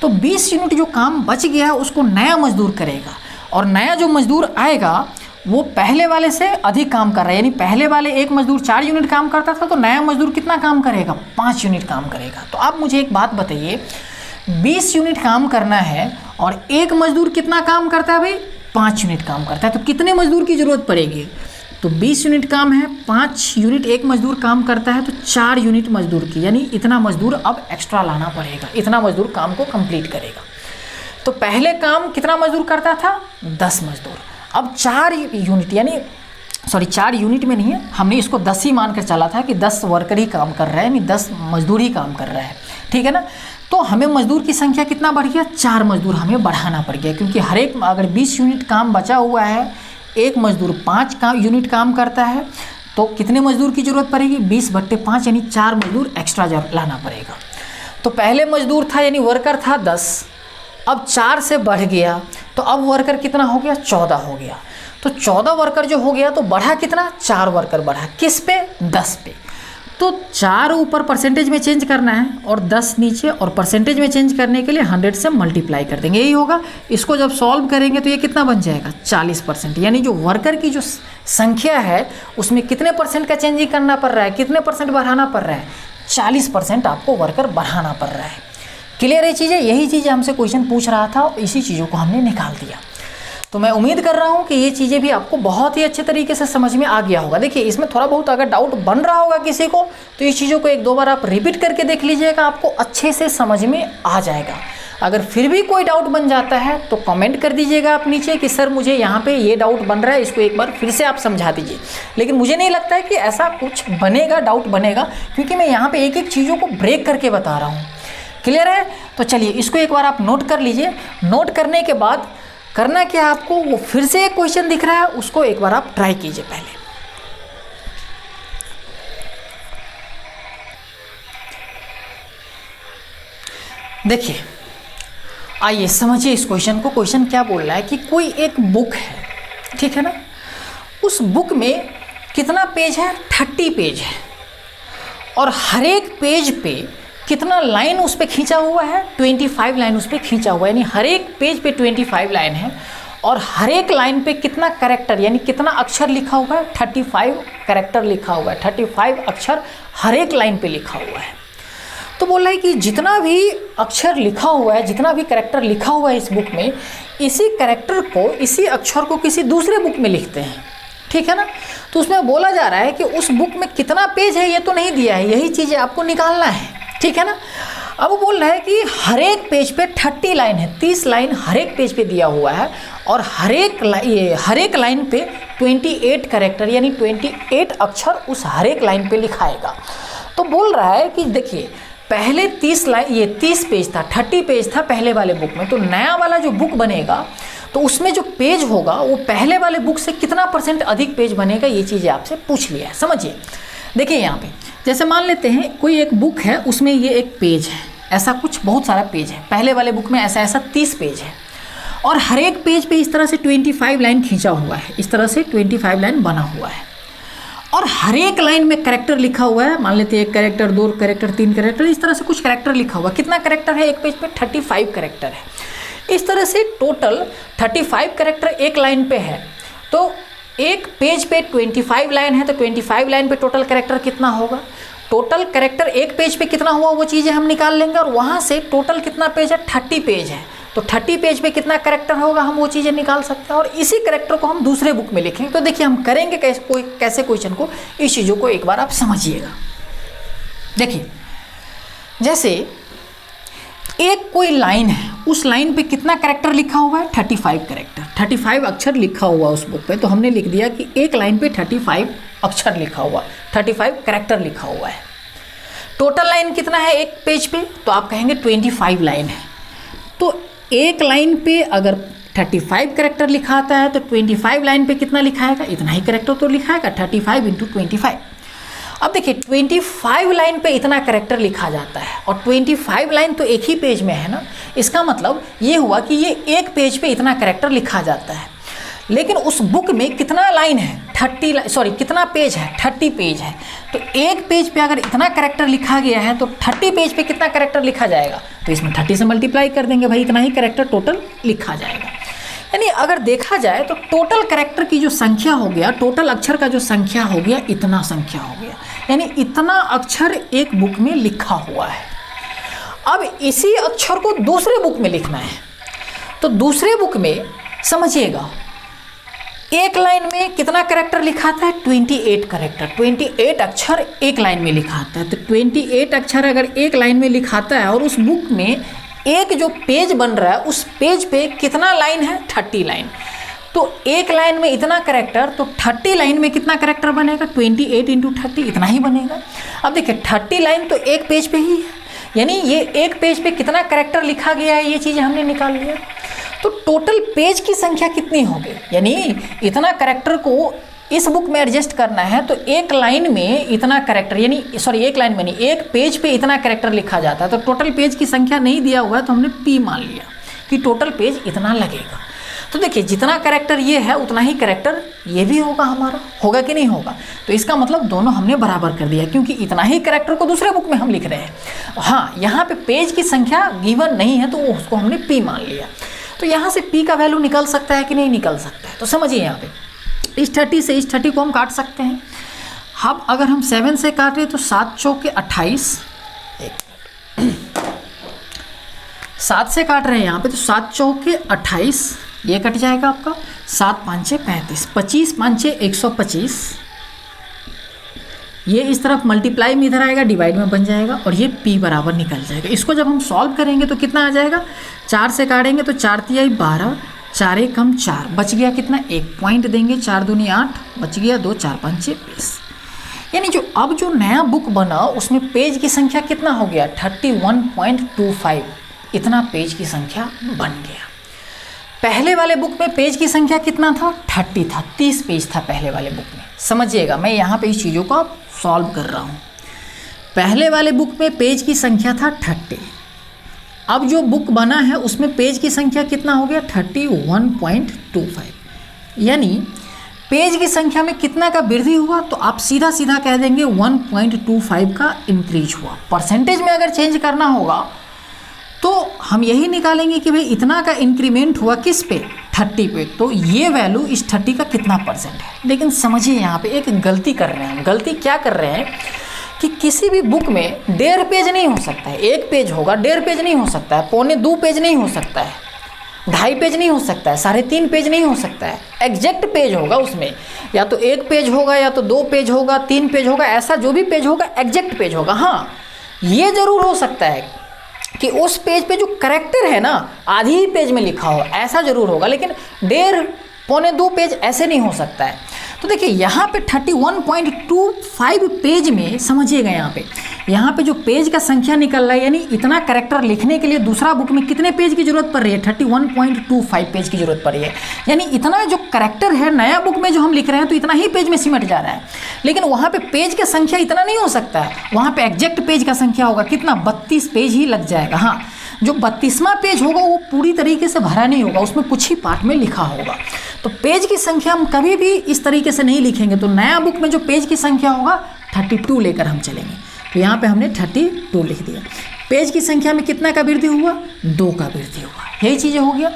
तो 20 यूनिट जो काम बच गया है उसको नया मजदूर करेगा, और नया जो मजदूर आएगा वो पहले वाले से अधिक काम कर रहा है, यानी पहले वाले एक मजदूर 4 यूनिट काम करता था, तो नया मजदूर कितना काम करेगा, 5 यूनिट काम करेगा। तो आप मुझे एक बात बताइए, 20 यूनिट काम करना है और एक मजदूर कितना काम करता है भाई, 5 यूनिट काम करता है, तो कितने मजदूर की ज़रूरत पड़ेगी, तो 20 यूनिट काम है, 5 यूनिट एक मजदूर काम करता है, तो 4 यूनिट मजदूर की, यानी इतना मजदूर अब एक्स्ट्रा लाना पड़ेगा, इतना मजदूर काम को कंप्लीट करेगा। तो पहले काम कितना मजदूर करता था, 10 मजदूर, अब 4 यूनिट, यानी 4 यूनिट में नहीं है, हमने इसको 10 ही मानकर चला था कि 10 वर्कर ही काम कर रहा है, यानी 10 मजदूर ही काम कर रहा है, ठीक है ना। तो हमें मजदूर की संख्या कितना बढ़ गया, 4 मजदूर हमें बढ़ाना पड़ गया, क्योंकि हर एक, अगर 20 यूनिट काम बचा हुआ है, एक मजदूर 5 यूनिट काम करता है, तो कितने मजदूर की ज़रूरत पड़ेगी, 20/5, यानी 4 मजदूर एक्स्ट्रा लाना पड़ेगा। तो पहले मजदूर था यानी वर्कर था 10, अब 4 से बढ़ गया, तो अब वर्कर कितना हो गया, 14 हो गया। तो 14 वर्कर जो हो गया तो बढ़ा कितना, 4 वर्कर बढ़ा, किस पे, 10 पे। तो 4 ऊपर परसेंटेज में चेंज करना है और 10 नीचे, और परसेंटेज में चेंज करने के लिए 100 से मल्टीप्लाई कर देंगे, यही होगा। इसको जब सॉल्व करेंगे तो ये कितना बन जाएगा, 40%, यानी जो वर्कर की जो संख्या है उसमें कितने परसेंट का चेंजिंग करना पड़ रहा है, कितने परसेंट बढ़ाना पड़ रहा है, 40% आपको वर्कर बढ़ाना पड़ रहा है। क्लियर है चीज़ें, यही चीज़ें हमसे क्वेश्चन पूछ रहा था, इसी चीज़ों को हमने निकाल दिया। तो मैं उम्मीद कर रहा हूँ कि ये चीज़ें भी आपको बहुत ही अच्छे तरीके से समझ में आ गया होगा। देखिए इसमें थोड़ा बहुत अगर डाउट बन रहा होगा किसी को, तो इस चीज़ों को 1-2 बार आप रिपीट करके देख लीजिएगा, आपको अच्छे से समझ में आ जाएगा। अगर फिर भी कोई डाउट बन जाता है तो कमेंट कर दीजिएगा आप नीचे कि सर मुझे यहाँ पे ये डाउट बन रहा है, इसको एक बार फिर से आप समझा दीजिए। लेकिन मुझे नहीं लगता है कि ऐसा कुछ बनेगा, डाउट बनेगा, क्योंकि मैं यहाँ पे एक एक चीज़ों को ब्रेक करके बता रहा हूँ। क्लियर है, तो चलिए इसको एक बार आप नोट कर लीजिए। नोट करने के बाद करना क्या है आपको, वो फिर से एक क्वेश्चन दिख रहा है उसको एक बार आप ट्राई कीजिए पहले। देखिए आइए समझिए इस क्वेश्चन को। क्वेश्चन क्या बोल रहा है कि कोई एक बुक है, ठीक है ना, उस बुक में कितना पेज है, 30 पेज है, और हर एक पेज पे कितना लाइन उस पर खींचा हुआ है, 25 लाइन उस पर खींचा हुआ है, यानी हर एक पेज पे 25 लाइन है, और हर एक लाइन पे कितना कैरेक्टर यानी कितना अक्षर लिखा हुआ है, 35 कैरेक्टर लिखा हुआ है, 35 अक्षर हर एक लाइन पे लिखा हुआ है। तो बोल रहा है कि जितना भी अक्षर लिखा हुआ है, जितना भी कैरेक्टर लिखा हुआ है इस बुक में, इसी कैरेक्टर को, इसी अक्षर को किसी दूसरे बुक में लिखते हैं, ठीक है ना। तो उसमें बोला जा रहा है कि उस बुक में कितना पेज है ये तो नहीं दिया है, यही चीज़ें आपको निकालना है, ठीक है ना। अब वो बोल रहा है कि हर एक पेज पे 30 लाइन है, 30 लाइन हर एक पेज पे दिया हुआ है, और हर एक लाइन पे 28 कैरेक्टर यानी 28 अक्षर उस हर एक लाइन पे लिखाएगा। तो बोल रहा है कि देखिए पहले 30 लाइन, ये 30 पेज था, 30 पेज था पहले वाले बुक में, तो नया वाला जो बुक बनेगा तो उसमें जो पेज होगा वो पहले वाले बुक से कितना % अधिक पेज बनेगा, ये चीज़ें आपसे पूछ लिया है। समझिए, देखिए यहाँ पे जैसे मान लेते हैं कोई एक बुक है, उसमें ये एक पेज है, ऐसा कुछ बहुत सारा पेज है, पहले वाले बुक में ऐसा 30 पेज है, और हर एक पेज पे इस तरह से 25 लाइन खींचा हुआ है, इस तरह से 25 लाइन बना हुआ है, और हर एक लाइन में कैरेक्टर लिखा हुआ है। मान लेते हैं 1 कैरेक्टर, 2 कैरेक्टर, 3 कैरेक्टर, इस तरह से कुछ कैरेक्टर लिखा हुआ है। कितना कैरेक्टर है एक पेज पे, 35 कैरेक्टर है। इस तरह से टोटल 35 कैरेक्टर एक लाइन पे है, तो एक पेज पे 25 लाइन है, तो 25 लाइन पे टोटल कैरेक्टर कितना होगा, टोटल कैरेक्टर एक पेज पे कितना हुआ वो चीज़ें हम निकाल लेंगे, और वहाँ से टोटल कितना पेज है, 30 पेज है, तो 30 पेज पे कितना कैरेक्टर होगा हम वो चीज़ें निकाल सकते हैं, और इसी कैरेक्टर को हम दूसरे बुक में लिखेंगे। तो देखिए हम करेंगे कैसे क्वेश्चन को, इस चीज़ों को एक बार आप समझिएगा। देखिए जैसे एक कोई लाइन है, उस लाइन पे कितना कैरेक्टर लिखा हुआ है, 35 कैरेक्टर, 35 अक्षर लिखा हुआ उस बुक पे, तो हमने लिख दिया कि एक लाइन पे 35 अक्षर लिखा हुआ, 35 कैरेक्टर लिखा हुआ है। टोटल लाइन कितना है एक पेज पे, तो आप कहेंगे 25 लाइन है, तो एक लाइन पे अगर 35 कैरेक्टर लिखा आता है तो 25 लाइन पे कितना लिखाएगा, इतना ही कैरेक्टर तो लिखाएगा, 35 × 25। अब देखिए 25 लाइन पे इतना कैरेक्टर लिखा जाता है, और 25 लाइन तो एक ही पेज में है ना, इसका मतलब ये हुआ कि ये एक पेज पे इतना कैरेक्टर लिखा जाता है। लेकिन उस बुक में कितना लाइन है, 30, सॉरी कितना पेज है, 30 पेज है। तो एक पेज पे अगर इतना कैरेक्टर लिखा गया है तो 30 पेज पे कितना कैरेक्टर लिखा जाएगा, तो इसमें 30 से मल्टीप्लाई कर देंगे भाई, इतना ही कैरेक्टर टोटल लिखा जाएगा। यानी अगर देखा जाए तो टोटल कैरेक्टर की जो संख्या हो गया, टोटल अक्षर का जो संख्या हो गया, इतना संख्या हो गया, यानी इतना अक्षर एक बुक में लिखा हुआ है। अब इसी अक्षर को दूसरे बुक में लिखना है, तो दूसरे बुक में समझिएगा एक लाइन में कितना कैरेक्टर लिखा था, 28 कैरेक्टर, 28 अक्षर एक लाइन में लिखाता है। तो 28 अक्षर अगर एक लाइन में लिखाता है और उस बुक में एक जो पेज बन रहा है उस पेज पे कितना लाइन है, 30 लाइन। तो एक लाइन में इतना कैरेक्टर, तो 30 लाइन में कितना कैरेक्टर बनेगा, 28 × 30 इतना ही बनेगा। अब देखिए 30 लाइन तो एक पेज पे ही है, यानी ये एक पेज पे कितना कैरेक्टर लिखा गया है, ये चीज़ हमने निकाल लिया। तो टोटल पेज की संख्या कितनी होगी, यानी इतना कैरेक्टर को इस बुक में एडजस्ट करना है, तो एक लाइन में इतना कैरेक्टर, यानी सॉरी एक लाइन में नहीं, एक पेज पे इतना कैरेक्टर लिखा जाता है। तो टोटल पेज की संख्या नहीं दिया हुआ है, तो हमने P मान लिया कि टोटल पेज इतना लगेगा। तो देखिए जितना कैरेक्टर ये है उतना ही कैरेक्टर ये भी होगा, हमारा होगा कि नहीं होगा। तो इसका मतलब दोनों हमने बराबर कर दिया, क्योंकि इतना ही कैरेक्टर को दूसरे बुक में हम लिख रहे हैं। हाँ, यहाँ पे पेज की संख्या गिवन नहीं है तो उसको हमने P मान लिया। तो यहाँ से P का वैल्यू निकल सकता है कि नहीं निकल सकता है, तो समझिए यहाँ पे इस 30 से इस 30 को हम काट सकते हैं। अब अगर हम 7 से काट रहे तो 7 चौके 28, 7 से काट रहे हैं यहाँ पे तो 7 चौके 28, ये कट जाएगा आपका, 7 5 35, 25 5 125, ये इस तरफ मल्टीप्लाई में इधर आएगा, डिवाइड में बन जाएगा और ये P बराबर निकल जाएगा। इसको जब हम सॉल्व करेंगे तो कितना आ जाएगा, 4 से काटेंगे तो 4 तिहाई 12, 4 एकम 4, बच गया कितना, 1 पॉइंट देंगे, 4 दूनी 8, बच गया 2, 4 5 20। यानी जो अब जो नया बुक बना उसमें पेज की संख्या कितना हो गया, 31.25, इतना पेज की संख्या बन गया। पहले वाले बुक में पेज की संख्या कितना था, 30 था, 30 पेज था पहले वाले बुक में। समझिएगा मैं यहाँ पे इस चीज़ों को सॉल्व कर रहा हूँ। पहले वाले बुक में पेज की संख्या था 30, अब जो बुक बना है उसमें पेज की संख्या कितना हो गया, 31.25, यानी पेज की संख्या में कितना का वृद्धि हुआ, तो आप सीधा सीधा कह देंगे 1.25 का इंक्रीज हुआ। परसेंटेज में अगर चेंज करना होगा तो हम यही निकालेंगे कि भाई इतना का इंक्रीमेंट हुआ किस पे, 30 पे, तो ये वैल्यू इस 30 का कितना परसेंट है। लेकिन समझिए यहाँ पे एक गलती कर रहे हैं हम। गलती क्या कर रहे हैं कि किसी भी बुक में 1.5 पेज नहीं हो सकता है, 1 पेज होगा, 1.5 पेज नहीं हो सकता है, 1.25 पेज नहीं हो सकता है, 2.5 पेज नहीं हो सकता है, 3.5 पेज नहीं हो सकता है। एग्जैक्ट पेज होगा उसमें, या तो 1 पेज होगा, या तो 2 पेज होगा, 3 पेज होगा, ऐसा जो भी पेज होगा एग्जैक्ट पेज होगा। हाँ, ये जरूर हो सकता है कि उस पेज पे जो कैरेक्टर है ना आधी ही पेज में लिखा हो, ऐसा जरूर होगा, लेकिन 1.5 पौने 2 पेज ऐसे नहीं हो सकता है। तो देखिए यहाँ पे 31.25 पेज में समझिएगा यहाँ पे जो पेज का संख्या निकल रहा है, यानी इतना कैरेक्टर लिखने के लिए दूसरा बुक में कितने पेज की जरूरत पड़ रही है, 31.25 पेज की जरूरत पड़ रही है। यानी इतना जो कैरेक्टर है नया बुक में जो हम लिख रहे हैं तो इतना ही पेज में सिमट जा रहा है, लेकिन वहाँ पे पेज का संख्या इतना नहीं हो सकता है। वहाँ पे एग्जैक्ट पेज का संख्या होगा कितना, 32 पेज ही लग जाएगा। हाँ, जो 32वां पेज होगा वो पूरी तरीके से भरा नहीं होगा, उसमें कुछ ही पार्ट में लिखा होगा। तो पेज की संख्या हम कभी भी इस तरीके से नहीं लिखेंगे। तो नया बुक में जो पेज की संख्या होगा 32 लेकर हम चलेंगे। तो यहाँ पे हमने 32 लिख दिया। पेज की संख्या में कितना का वृद्धि हुआ, 2 का वृद्धि हुआ, यही चीज़ें हो गया।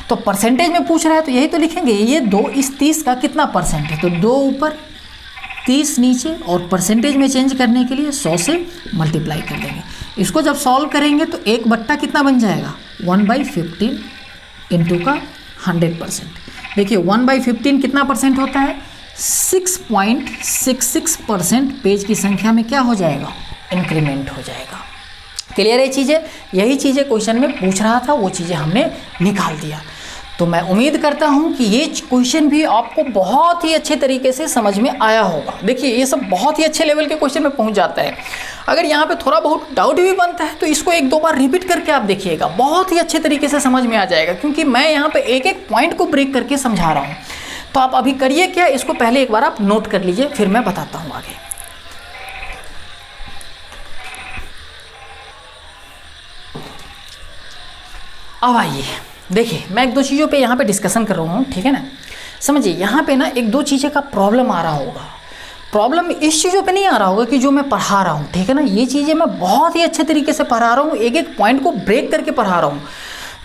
तो परसेंटेज में पूछ रहा है तो यही तो लिखेंगे, ये 2 इस 30 का कितना परसेंट है, तो 2 ऊपर 30 नीचे, और परसेंटेज में चेंज करने के लिए 100 से मल्टीप्लाई कर देंगे। इसको जब सॉल्व करेंगे तो 1 बट्टा कितना बन जाएगा, 1/15 इंटू का 100%। देखिए 1/15 कितना परसेंट होता है, 6.66% पेज की संख्या में क्या हो जाएगा, इंक्रीमेंट हो जाएगा। क्लियर है चीज़ें, यही चीज़ें क्वेश्चन में पूछ रहा था, वो चीज़ें हमने निकाल दिया। तो मैं उम्मीद करता हूं कि ये क्वेश्चन भी आपको बहुत ही अच्छे तरीके से समझ में आया होगा। देखिए ये सब बहुत ही अच्छे लेवल के क्वेश्चन में पहुंच जाता है। अगर यहाँ पे थोड़ा बहुत डाउट भी बनता है तो इसको 1-2 बार रिपीट करके आप देखिएगा, बहुत ही अच्छे तरीके से समझ में आ जाएगा, क्योंकि मैं यहाँ पे एक एक पॉइंट को ब्रेक करके समझा रहा हूँ। तो आप अभी करिए क्या, इसको पहले एक बार आप नोट कर लीजिए, फिर मैं बताता हूँ आगे। अब आइए देखिए, मैं 1-2 चीज़ों पे यहाँ पे डिस्कशन कर रहा हूँ, ठीक है ना। समझिए यहाँ पे ना एक दो चीज़ें का प्रॉब्लम आ रहा होगा। प्रॉब्लम इस चीज़ों पे नहीं आ रहा होगा कि जो मैं पढ़ा रहा हूँ, ठीक है ना, ये चीज़ें मैं बहुत ही अच्छे तरीके से पढ़ा रहा हूँ, एक एक पॉइंट को ब्रेक करके पढ़ा रहा हूँ।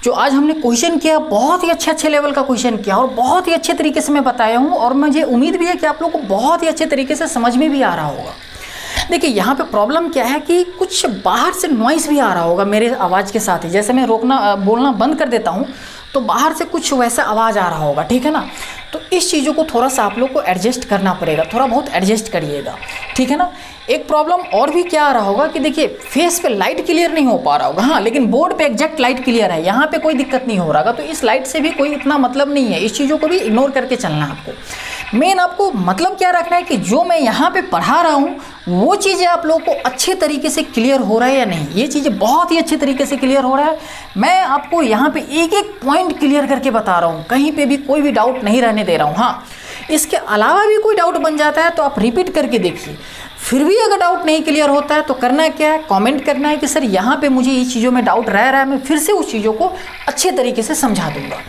जो आज हमने क्वेश्चन किया बहुत ही अच्छे लेवल का क्वेश्चन किया और बहुत ही अच्छे तरीके से मैं बताया हूँ, और मुझे उम्मीद भी है कि आप लोग को बहुत ही अच्छे तरीके से समझ में भी आ रहा होगा। देखिए यहाँ पे प्रॉब्लम क्या है कि कुछ बाहर से नॉइस भी आ रहा होगा मेरे आवाज़ के साथ ही, जैसे मैं बोलना बंद कर देता हूँ तो बाहर से कुछ वैसा आवाज़ आ रहा होगा, ठीक है ना। तो इस चीज़ों को थोड़ा सा आप लोग को एडजस्ट करना पड़ेगा, थोड़ा बहुत एडजस्ट करिएगा, ठीक है ना। एक प्रॉब्लम और भी क्या आ रहा होगा कि देखिए फेस पे लाइट क्लियर नहीं हो पा रहा होगा, हाँ, लेकिन बोर्ड पे एग्जैक्ट लाइट क्लियर है, यहाँ पे कोई दिक्कत नहीं हो रहा, तो इस लाइट से भी कोई उतना मतलब नहीं है। इस चीज़ों को भी इग्नोर करके चलना है आपको। मेन आपको मतलब क्या रखना है कि जो मैं यहाँ पे पढ़ा रहा हूँ वो चीज़ें आप लोगों को अच्छे तरीके से क्लियर हो रहा है या नहीं, ये चीज़ें बहुत ही अच्छे तरीके से क्लियर हो रहा है। मैं आपको यहाँ पे एक एक पॉइंट क्लियर करके बता रहा हूँ, कहीं पे भी कोई भी डाउट नहीं रहने दे रहा हूँ। हाँ, इसके अलावा भी कोई डाउट बन जाता है तो आप रिपीट करके देखिए, फिर भी अगर डाउट नहीं क्लियर होता है तो करना क्या है, कमेंट करना है कि सर यहाँ पे मुझे ये चीज़ों में डाउट रह रहा है, मैं फिर से उस चीज़ों को अच्छे तरीके से समझा दूंगा।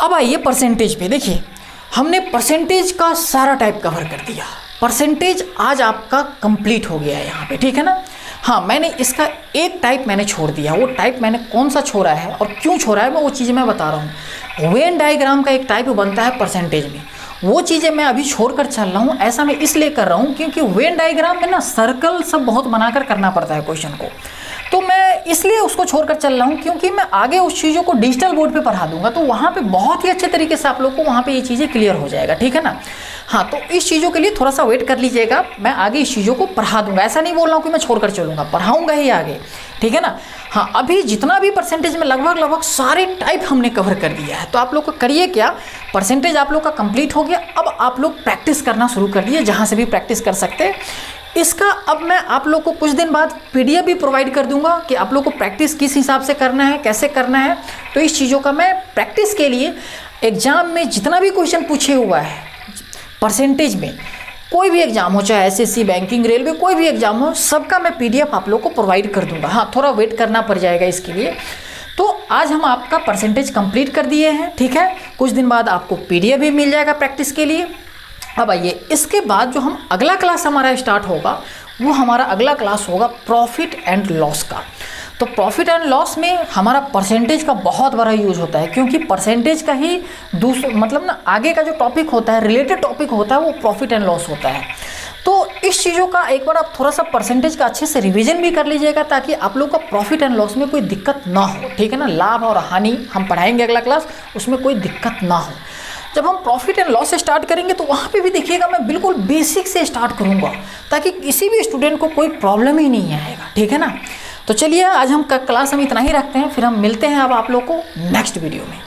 अब आइए परसेंटेज पे। देखिए हमने परसेंटेज का सारा टाइप कवर कर दिया, परसेंटेज आज आपका कंप्लीट हो गया है यहाँ पे, ठीक है ना। हाँ, मैंने इसका एक टाइप मैंने छोड़ दिया, वो टाइप मैंने कौन सा छोड़ा है और क्यों छोड़ा है मैं वो चीज़ें मैं बता रहा हूँ। वेन डायग्राम का एक टाइप बनता है परसेंटेज में, वो चीज़ें मैं अभी छोड़कर चल रहा हूँ। ऐसा मैं इसलिए कर रहा हूँ क्योंकि वेन डायग्राम में ना सर्कल सब बहुत बनाकर करना पड़ता है क्वेश्चन को, तो मैं इसलिए उसको छोड़कर चल रहा हूँ क्योंकि मैं आगे उस चीज़ों को डिजिटल बोर्ड पे पढ़ा दूंगा, तो वहाँ पे बहुत ही अच्छे तरीके से आप लोग को वहाँ पे ये चीज़ें क्लियर हो जाएगा, ठीक है ना। हाँ, तो इस चीज़ों के लिए थोड़ा सा वेट कर लीजिएगा, मैं आगे इस चीज़ों को पढ़ा दूंगा, ऐसा नहीं बोल रहा हूँ कि मैं छोड़कर चलूँगा, पढ़ाऊँगा ही आगे, ठीक है ना। हाँ, अभी जितना भी परसेंटेज में लगभग सारे टाइप हमने कवर कर दिया है, तो आप लोग को करिए क्या, परसेंटेज आप लोग का कंप्लीट हो गया। अब आप लोग प्रैक्टिस करना शुरू कर दिए, जहाँ से भी प्रैक्टिस कर सकते हैं। इसका अब मैं आप लोग को कुछ दिन बाद PDF भी प्रोवाइड कर दूंगा कि आप लोग को प्रैक्टिस किस हिसाब से करना है, कैसे करना है। तो इस चीज़ों का मैं प्रैक्टिस के लिए एग्ज़ाम में जितना भी क्वेश्चन पूछे हुआ है परसेंटेज में, कोई भी एग्जाम हो, चाहे SSC, बैंकिंग, रेलवे, कोई भी एग्जाम हो, सबका मैं PDF आप लोग को प्रोवाइड कर दूंगा। हाँ, थोड़ा वेट करना पड़ जाएगा इसके लिए। तो आज हम आपका परसेंटेज कंप्लीट कर दिए हैं, ठीक है। कुछ दिन बाद आपको PDF भी मिल जाएगा प्रैक्टिस के लिए। अब आइए इसके बाद जो हम अगला क्लास हमारा स्टार्ट होगा, वो हमारा अगला क्लास होगा प्रॉफिट एंड लॉस का। तो प्रॉफिट एंड लॉस में हमारा परसेंटेज का बहुत बड़ा यूज होता है, क्योंकि परसेंटेज का ही मतलब ना आगे का जो टॉपिक होता है, रिलेटेड टॉपिक होता है, वो प्रॉफिट एंड लॉस होता है। तो इस चीज़ों का एक बार आप थोड़ा सा परसेंटेज का अच्छे से रिवीजन भी कर लीजिएगा, ताकि आप लोग का प्रॉफिट एंड लॉस में कोई दिक्कत ना हो, ठीक है ना। लाभ और हानि हम पढ़ाएंगे अगला क्लास, उसमें कोई दिक्कत ना हो। जब हम प्रॉफिट एंड लॉस से स्टार्ट करेंगे तो वहाँ पे भी देखिएगा मैं बिल्कुल बेसिक से स्टार्ट करूँगा, ताकि किसी भी स्टूडेंट को कोई प्रॉब्लम ही नहीं आएगा, ठीक है ना। तो चलिए आज हम क्लास इतना ही रखते हैं, फिर हम मिलते हैं अब आप लोग को नेक्स्ट वीडियो में।